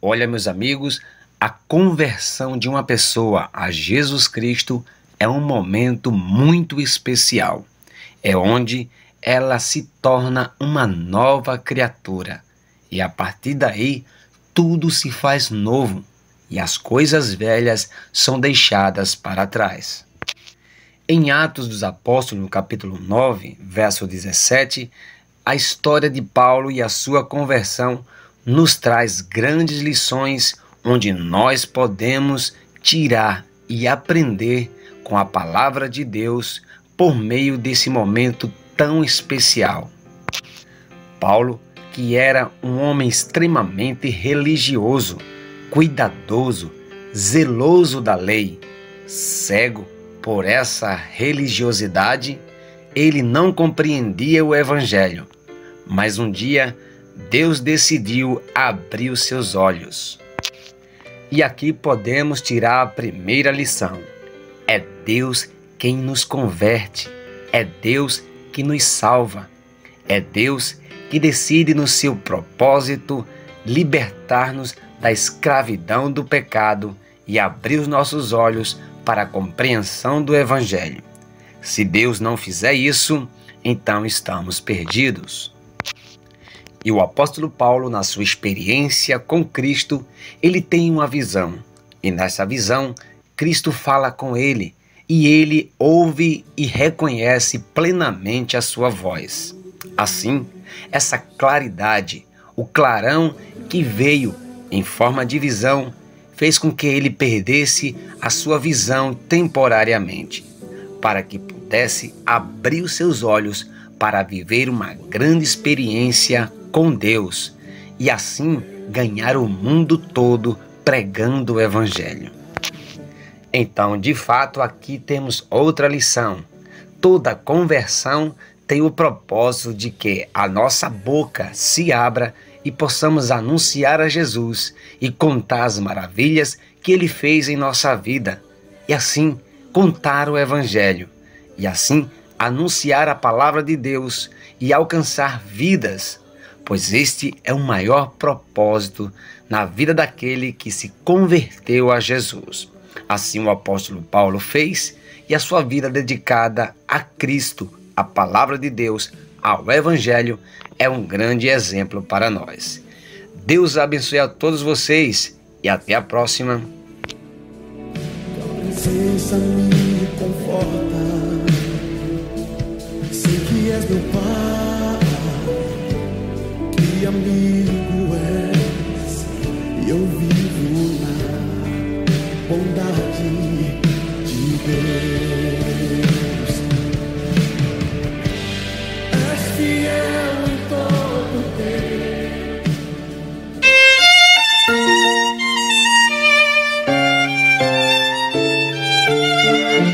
Olha, meus amigos, a conversão de uma pessoa a Jesus Cristo é um momento muito especial. É onde ela se torna uma nova criatura e a partir daí tudo se faz novo e as coisas velhas são deixadas para trás. Em Atos dos Apóstolos, no capítulo 9, verso 17, a história de Paulo e a sua conversão nos traz grandes lições onde nós podemos tirar e aprender com a palavra de Deus por meio desse momento tão especial. Paulo, que era um homem extremamente religioso, cuidadoso, zeloso da lei, cego por essa religiosidade, ele não compreendia o Evangelho. Mas um dia, Deus decidiu abrir os seus olhos. E aqui podemos tirar a primeira lição. É Deus quem nos converte. É Deus que nos salva. É Deus que decide no seu propósito libertar-nos da escravidão do pecado e abrir os nossos olhos para a compreensão do Evangelho. Se Deus não fizer isso, então estamos perdidos. E o apóstolo Paulo, na sua experiência com Cristo, ele tem uma visão. E nessa visão, Cristo fala com ele, e ele ouve e reconhece plenamente a sua voz. Assim, essa claridade, o clarão que veio em forma de visão, fez com que ele perdesse a sua visão temporariamente, para que pudesse abrir os seus olhos para viver uma grande experiência com Deus e assim ganhar o mundo todo pregando o Evangelho. Então, de fato, aqui temos outra lição. Toda conversão tem o propósito de que a nossa boca se abra e possamos anunciar a Jesus e contar as maravilhas que Ele fez em nossa vida, e assim contar o Evangelho, e assim anunciar a palavra de Deus e alcançar vidas, pois este é o maior propósito na vida daquele que se converteu a Jesus. Assim o apóstolo Paulo fez, e a sua vida dedicada a Cristo, a palavra de Deus, ao Evangelho, é um grande exemplo para nós. Deus abençoe a todos vocês e até a próxima. Tua presença me conforta, sei que és meu Pai, que amigo és, e eu vivo na bondade de Deus. És fiel em todo o tempo.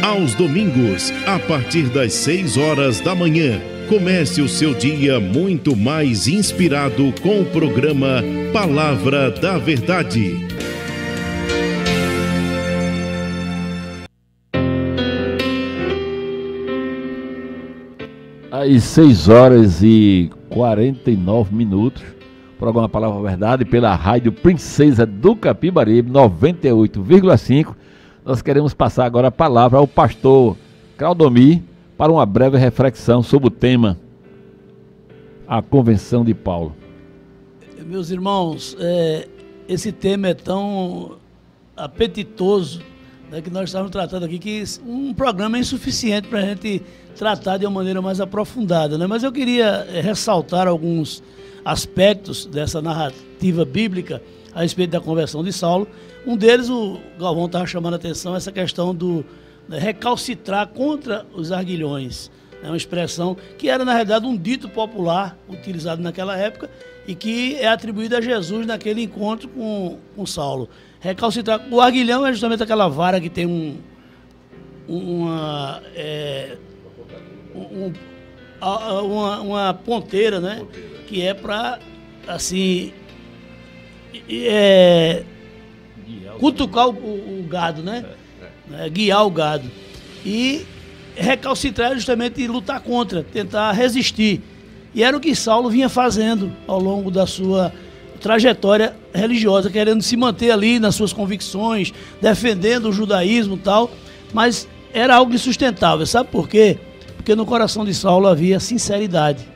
Aos domingos, a partir das 6 horas da manhã, comece o seu dia muito mais inspirado com o programa Palavra da Verdade. Às 6 horas e 49 minutos, programa Palavra da Verdade pela Rádio Princesa do Capibaribe, 98,5. Nós queremos passar agora a palavra ao pastor Claudomir para uma breve reflexão sobre o tema A Convenção de Paulo. Meus irmãos, esse tema é tão apetitoso, né, que nós estamos tratando aqui, que um programa é insuficiente para a gente tratar de uma maneira mais aprofundada, né? Mas eu queria ressaltar alguns aspectos dessa narrativa bíblica a respeito da conversão de Saulo. Um deles, o Galvão estava chamando a atenção, essa questão do recalcitrar contra os arguilhões. É uma expressão que era, na realidade, um dito popular utilizado naquela época e que é atribuído a Jesus naquele encontro com Saulo. Recalcitrar. O arguilhão é justamente aquela vara que tem uma ponteira, né? Que é para, assim, cutucar o gado, né? Guiar o gado. E recalcitrar é justamente lutar contra, tentar resistir. E era o que Saulo vinha fazendo ao longo da sua trajetória religiosa, querendo se manter ali nas suas convicções, defendendo o judaísmo e tal, mas era algo insustentável. Sabe por quê? Porque no coração de Saulo havia sinceridade.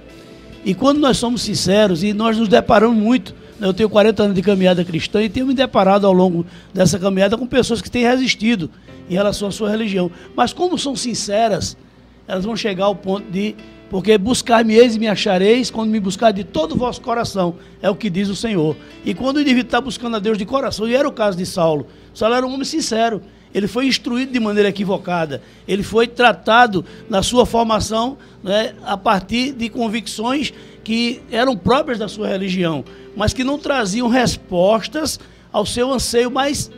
E quando nós somos sinceros, e nós nos deparamos muito, eu tenho 40 anos de caminhada cristã e tenho me deparado ao longo dessa caminhada com pessoas que têm resistido em relação à sua religião. Mas como são sinceras, elas vão chegar ao ponto de Porque buscar-me-eis e me achareis quando me buscar de todo o vosso coração, é o que diz o Senhor. E quando o indivíduo está buscando a Deus de coração, e era o caso de Saulo, Saulo era um homem sincero, ele foi instruído de maneira equivocada, ele foi tratado na sua formação, né, a partir de convicções que eram próprias da sua religião, mas que não traziam respostas ao seu anseio mais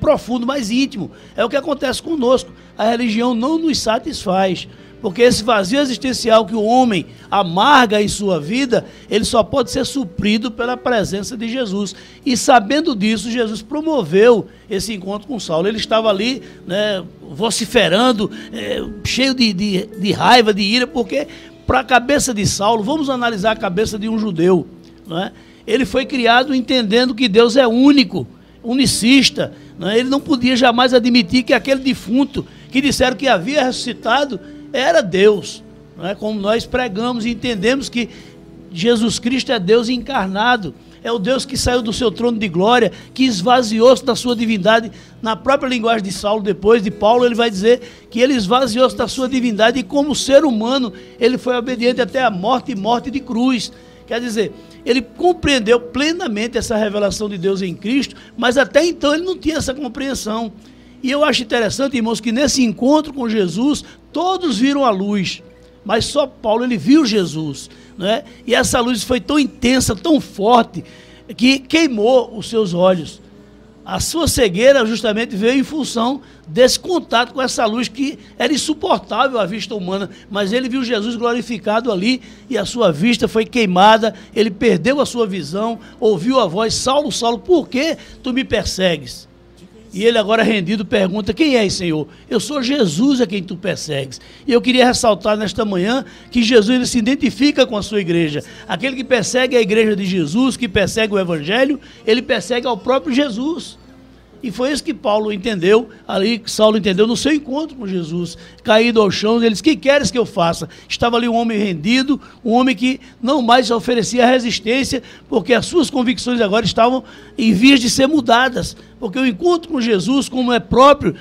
profundo, mais íntimo. É o que acontece conosco, a religião não nos satisfaz. Porque esse vazio existencial que o homem amarga em sua vida, ele só pode ser suprido pela presença de Jesus. E sabendo disso, Jesus promoveu esse encontro com Saulo. Ele estava ali, né, vociferando, cheio de raiva, de ira, porque para a cabeça de Saulo, vamos analisar a cabeça de um judeu, né? Ele foi criado entendendo que Deus é único, unicista, né? Ele não podia jamais admitir que aquele defunto que disseram que havia ressuscitado era Deus, não é? Como nós pregamos e entendemos que Jesus Cristo é Deus encarnado, é o Deus que saiu do seu trono de glória, que esvaziou-se da sua divindade. Na própria linguagem de Saulo, depois de Paulo, ele vai dizer que ele esvaziou-se da sua divindade e como ser humano, ele foi obediente até a morte e morte de cruz. Quer dizer, ele compreendeu plenamente essa revelação de Deus em Cristo, mas até então ele não tinha essa compreensão. E eu acho interessante, irmãos, que nesse encontro com Jesus, todos viram a luz, mas só Paulo, ele viu Jesus, né? E essa luz foi tão intensa, tão forte, que queimou os seus olhos. A sua cegueira justamente veio em função desse contato com essa luz que era insuportável à vista humana, mas ele viu Jesus glorificado ali e a sua vista foi queimada, ele perdeu a sua visão, ouviu a voz: Saulo, Saulo, por que tu me persegues? E ele agora rendido pergunta: quem és, Senhor? Eu sou Jesus a quem tu persegues. E eu queria ressaltar nesta manhã que Jesus, ele se identifica com a sua igreja. Aquele que persegue a igreja de Jesus, que persegue o evangelho, ele persegue ao próprio Jesus. E foi isso que Paulo entendeu, ali que Saulo entendeu no seu encontro com Jesus. Caído ao chão, ele disse: que queres que eu faça? Estava ali um homem rendido, um homem que não mais oferecia resistência, porque as suas convicções agora estavam em vias de ser mudadas. Porque o encontro com Jesus, como é próprio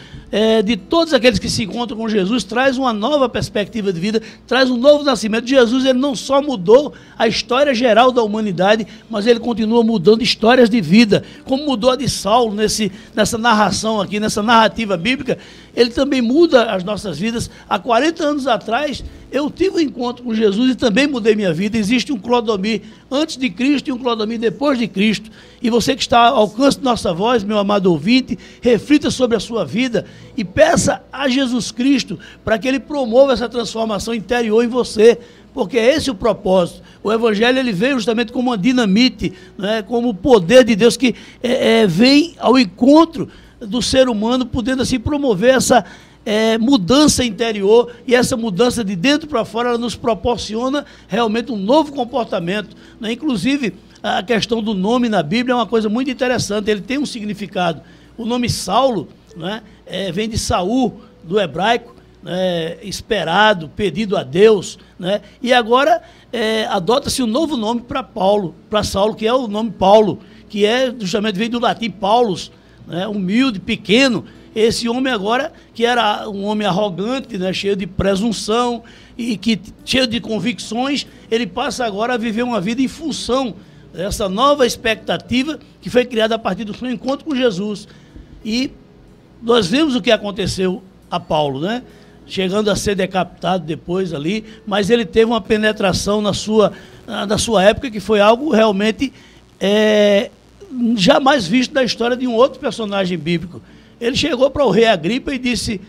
de todos aqueles que se encontram com Jesus, traz uma nova perspectiva de vida, traz um novo nascimento. Jesus, ele não só mudou a história geral da humanidade, mas ele continua mudando histórias de vida, como mudou a de Saulo nessa narração aqui, nessa narrativa bíblica. Ele também muda as nossas vidas. Há 40 anos atrás, eu tive um encontro com Jesus e também mudei minha vida. Existe um Clodomir antes de Cristo e um Clodomir depois de Cristo. E você que está ao alcance de nossa voz, meu amado ouvinte, reflita sobre a sua vida e peça a Jesus Cristo para que ele promova essa transformação interior em você, porque é esse o propósito. O Evangelho, ele veio justamente como uma dinamite, né, como o poder de Deus que vem ao encontro do ser humano, podendo assim promover essa mudança interior, e essa mudança de dentro para fora, ela nos proporciona realmente um novo comportamento, né? Inclusive, a questão do nome na Bíblia é uma coisa muito interessante, ele tem um significado. O nome Saulo, né, vem de Saul, do hebraico, esperado, pedido a Deus, né? E agora adota-se um novo nome para Saulo, que é o nome Paulo, que justamente vem do latim Paulus, né? Humilde, pequeno. Esse homem agora, que era um homem arrogante, né, cheio de presunção e cheio de convicções, ele passa agora a viver uma vida em função dessa nova expectativa que foi criada a partir do seu encontro com Jesus. E nós vemos o que aconteceu a Paulo, né? Chegando a ser decapitado depois ali, mas ele teve uma penetração na sua época que foi algo realmente jamais visto na história de um outro personagem bíblico. Ele chegou para o rei Agripa e disse,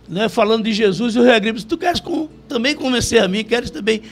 né, falando de Jesus, e o rei Agripa disse: tu queres também convencer a mim, queres também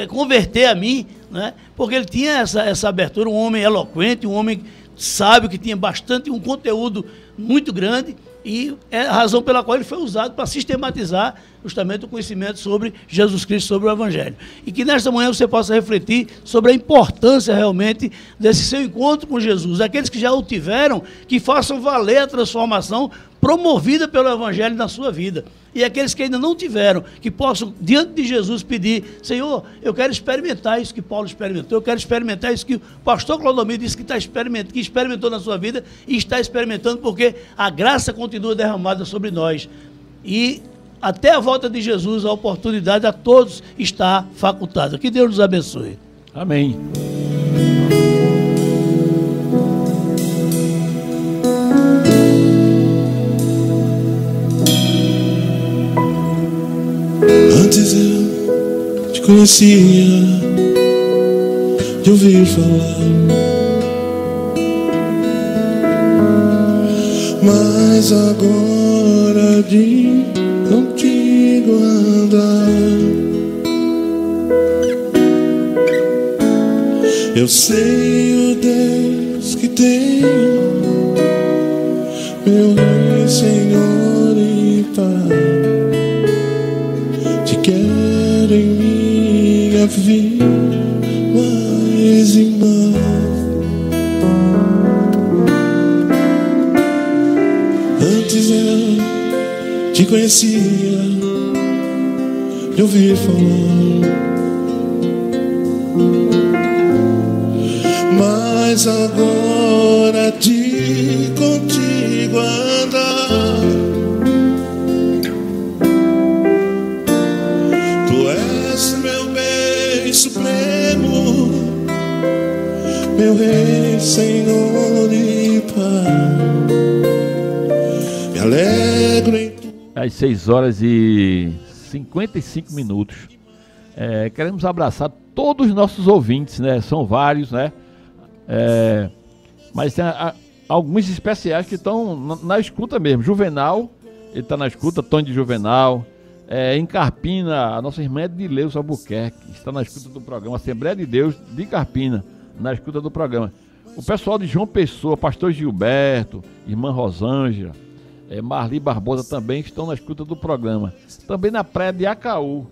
converter a mim, né? Porque ele tinha essa abertura, um homem eloquente, um homem sábio, que tinha um conteúdo muito grande, e é a razão pela qual ele foi usado para sistematizar justamente o conhecimento sobre Jesus Cristo, sobre o Evangelho. E que nesta manhã você possa refletir sobre a importância realmente desse seu encontro com Jesus. Aqueles que já o tiveram, que façam valer a transformação promovida pelo Evangelho na sua vida. E aqueles que ainda não tiveram, que possam, diante de Jesus, pedir: Senhor, eu quero experimentar isso que Paulo experimentou, eu quero experimentar isso que o pastor Clodomir disse que experimentou na sua vida e está experimentando, porque a graça continua derramada sobre nós. E até a volta de Jesus, a oportunidade a todos está facultada. Que Deus nos abençoe. Amém. Antes eu te conhecia, de ouvir falar, mas agora de contigo andar, eu sei o Deus que tem, meu Rei, Senhor e Pai. Te quero em minha vida mais e mais. Antes eu te conhecia, de ouvir falar, mas agora de contigo andar, tu és meu bem supremo, meu Rei, Senhor e Pai. Me alegro em tu. Às 6h55. Queremos abraçar todos os nossos ouvintes, né? São vários, né? Mas tem alguns especiais que estão na escuta mesmo. Juvenal, ele está na escuta, Tony de Juvenal. Em Carpina, a nossa irmã Edileuza Albuquerque está na escuta do programa. Assembleia de Deus de Carpina, na escuta do programa. O pessoal de João Pessoa, pastor Gilberto, irmã Rosângela, Marli Barbosa também estão na escuta do programa. Também na Praia de Acaú.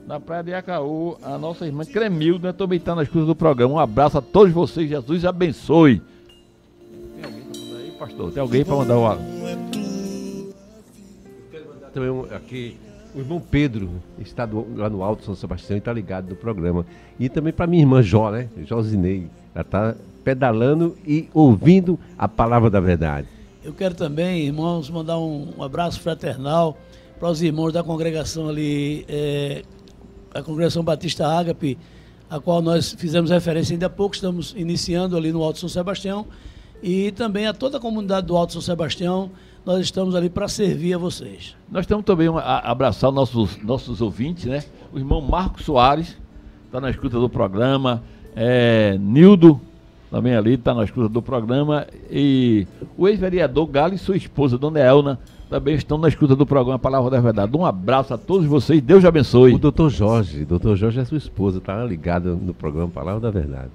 Na Praia de Acaú, a nossa irmã Cremilda também está na escuta do programa. Um abraço a todos vocês, Jesus abençoe. Tem alguém para mandar aí, pastor? Tem alguém para mandar o áudio? Quero mandar também aqui, o irmão Pedro está lá no Alto São Sebastião e está ligado no programa. E também para minha irmã Jó, né? Josinei. Ela está pedalando e ouvindo a palavra da verdade. Eu quero também, irmãos, mandar um abraço fraternal para os irmãos da congregação ali, a congregação Batista Ágape, a qual nós fizemos referência ainda há pouco, estamos iniciando ali no Alto São Sebastião, e também a toda a comunidade do Alto São Sebastião, nós estamos ali para servir a vocês. Nós temos também a abraçar nossos ouvintes, né? O irmão Marcos Soares está na escuta do programa, Nildo também ali está na escuta do programa, e o ex-vereador Galo e sua esposa, Dona Elna, também estão na escuta do programa Palavra da Verdade. Um abraço a todos vocês, Deus abençoe. O doutor Jorge é sua esposa, está ligada no programa Palavra da Verdade.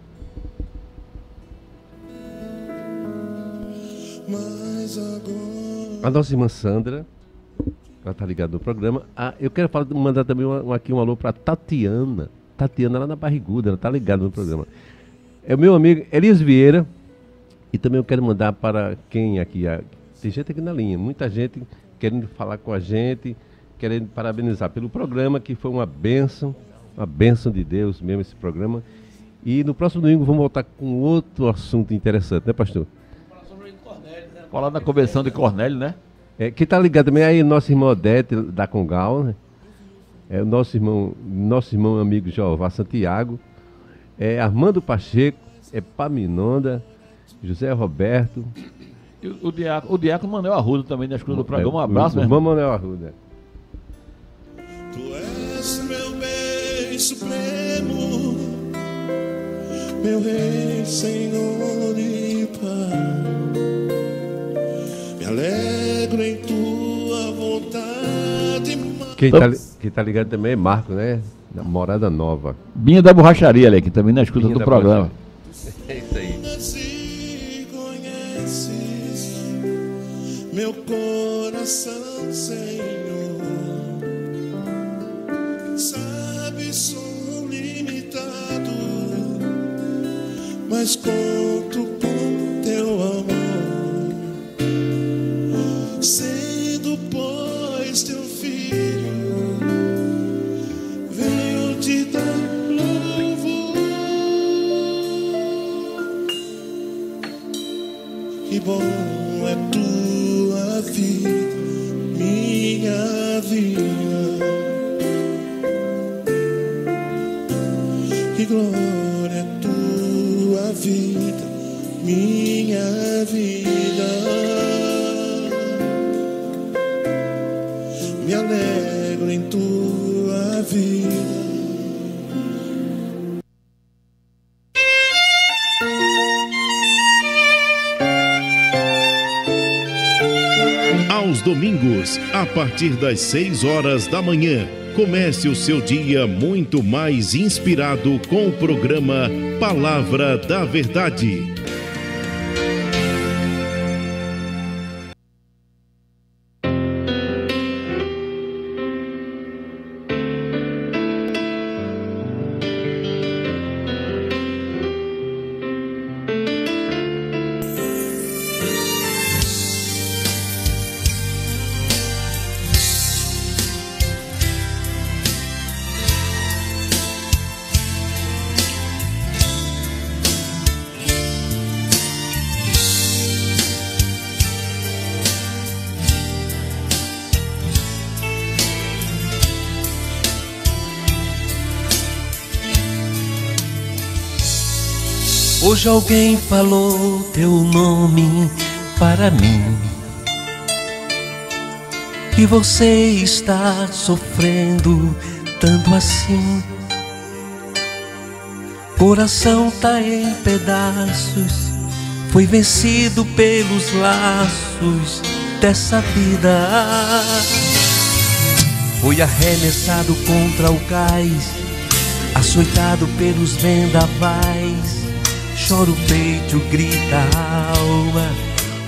A nossa irmã Sandra, ela está ligada no programa. Eu quero mandar também aqui um alô para Tatiana lá na Barriguda, ela está ligada no programa. É o meu amigo Elias Vieira, e também eu quero mandar para quem aqui, tem gente aqui na linha, muita gente querendo falar com a gente, querendo parabenizar pelo programa, que foi uma bênção de Deus mesmo esse programa. E no próximo domingo vamos voltar com outro assunto interessante, né, pastor? Falar na convenção de Cornélio, né? Quem está ligado também aí, nosso irmão Odete da Congal, né? O nosso irmão amigo Jeová Santiago, Armando Pacheco, Paminonda, José Roberto. E o diácono Manuel Arruda também na escuta do programa. Um abraço, meu irmão Manuel Arruda. Tu és meu bem supremo, meu Rei, Senhor e Pai. Me alegro em tua vontade. Quem tá ligado também é Marco, né? Da Morada Nova. Binha da Borracharia, ali, que também na escuta do programa. É isso aí. Conheces meu coração, Senhor. Sabe, sou limitado, mas conto com teu amor. Sendo, pois, teu filho, venho te dar louvor. Que bom é tua vida, minha vida. que glória é tua vida, minha vida. Me alegro em tua vida. Aos domingos, a partir das 6 horas da manhã, comece o seu dia muito mais inspirado com o programa Palavra da Verdade. Hoje alguém falou teu nome para mim, e você está sofrendo tanto assim. Coração tá em pedaços, foi vencido pelos laços dessa vida. Foi arremessado contra o cais, açoitado pelos vendavais. Chora o peito, grita a alma,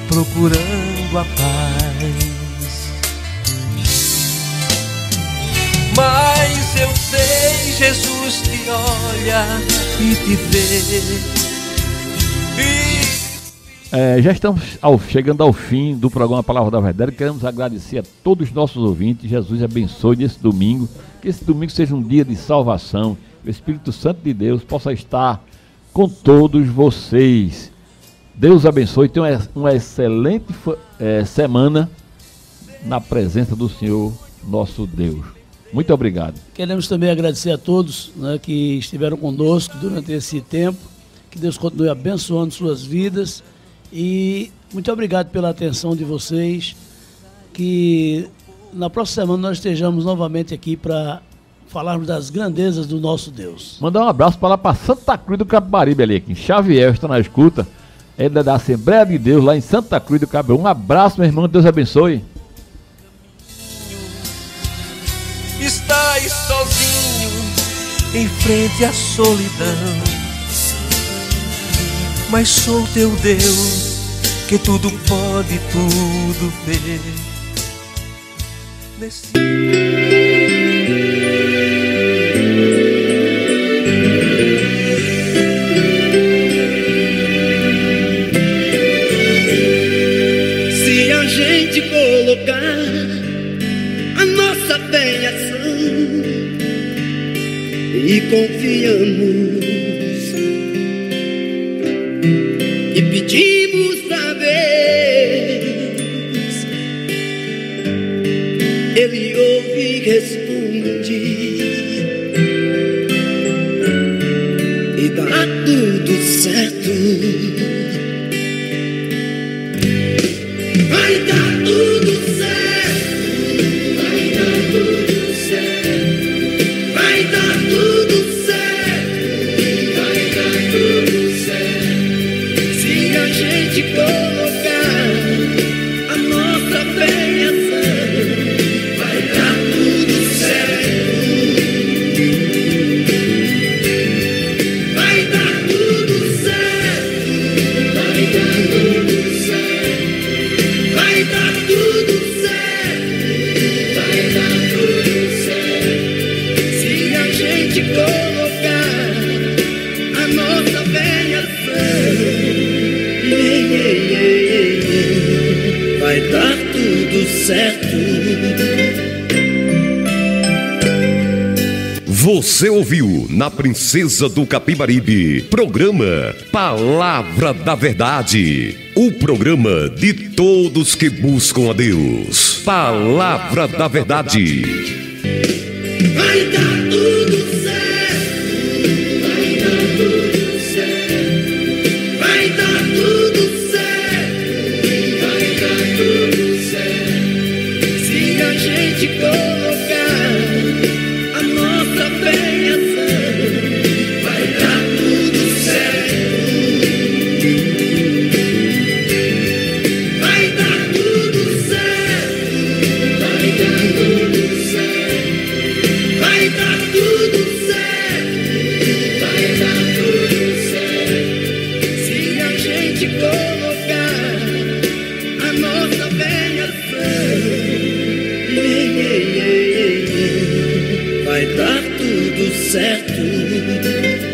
procurando a paz. Mas eu sei, Jesus te olha e te vê. Já estamos chegando ao fim do programa Palavra da Verdade. Queremos agradecer a todos os nossos ouvintes. Jesus abençoe nesse domingo. Que esse domingo seja um dia de salvação. O Espírito Santo de Deus possa estar com todos vocês. Deus abençoe. Tenha uma excelente semana na presença do Senhor nosso Deus. Muito obrigado. Queremos também agradecer a todos, né, que estiveram conosco durante esse tempo. Que Deus continue abençoando suas vidas. E muito obrigado pela atenção de vocês. Que na próxima semana nós estejamos novamente aqui para falarmos das grandezas do nosso Deus. Mandar um abraço para lá para Santa Cruz do Capibaribe, ali aqui em Xavier, está na escuta. Ele é da Assembleia de Deus, lá em Santa Cruz do Capibaribe. Um abraço, meu irmão, Deus abençoe. Estás sozinho em frente à solidão, mas sou teu Deus, que tudo pode, tudo vê. Se a gente colocar a nossa fé em ação e confiamos e pedimos a Deus, Ele ouve e responde e dá tudo certo. Vai dar tudo certo, vai dar tudo certo, vai dar tudo certo, vai dar tudo certo. Se a gente colocar a nossa fé em ação, vai dar tudo certo, vai dar tudo certo, vai dar tudo certo. Vai dar tudo certo, vai dar tudo certo. Se a gente colocar a nossa velha fé, vai dar tudo certo. Você ouviu na Princesa do Capibaribe, programa Palavra da Verdade. O programa de todos que buscam a Deus. Palavra da Verdade. Vai dar tudo certo, vai vai dar tudo certo.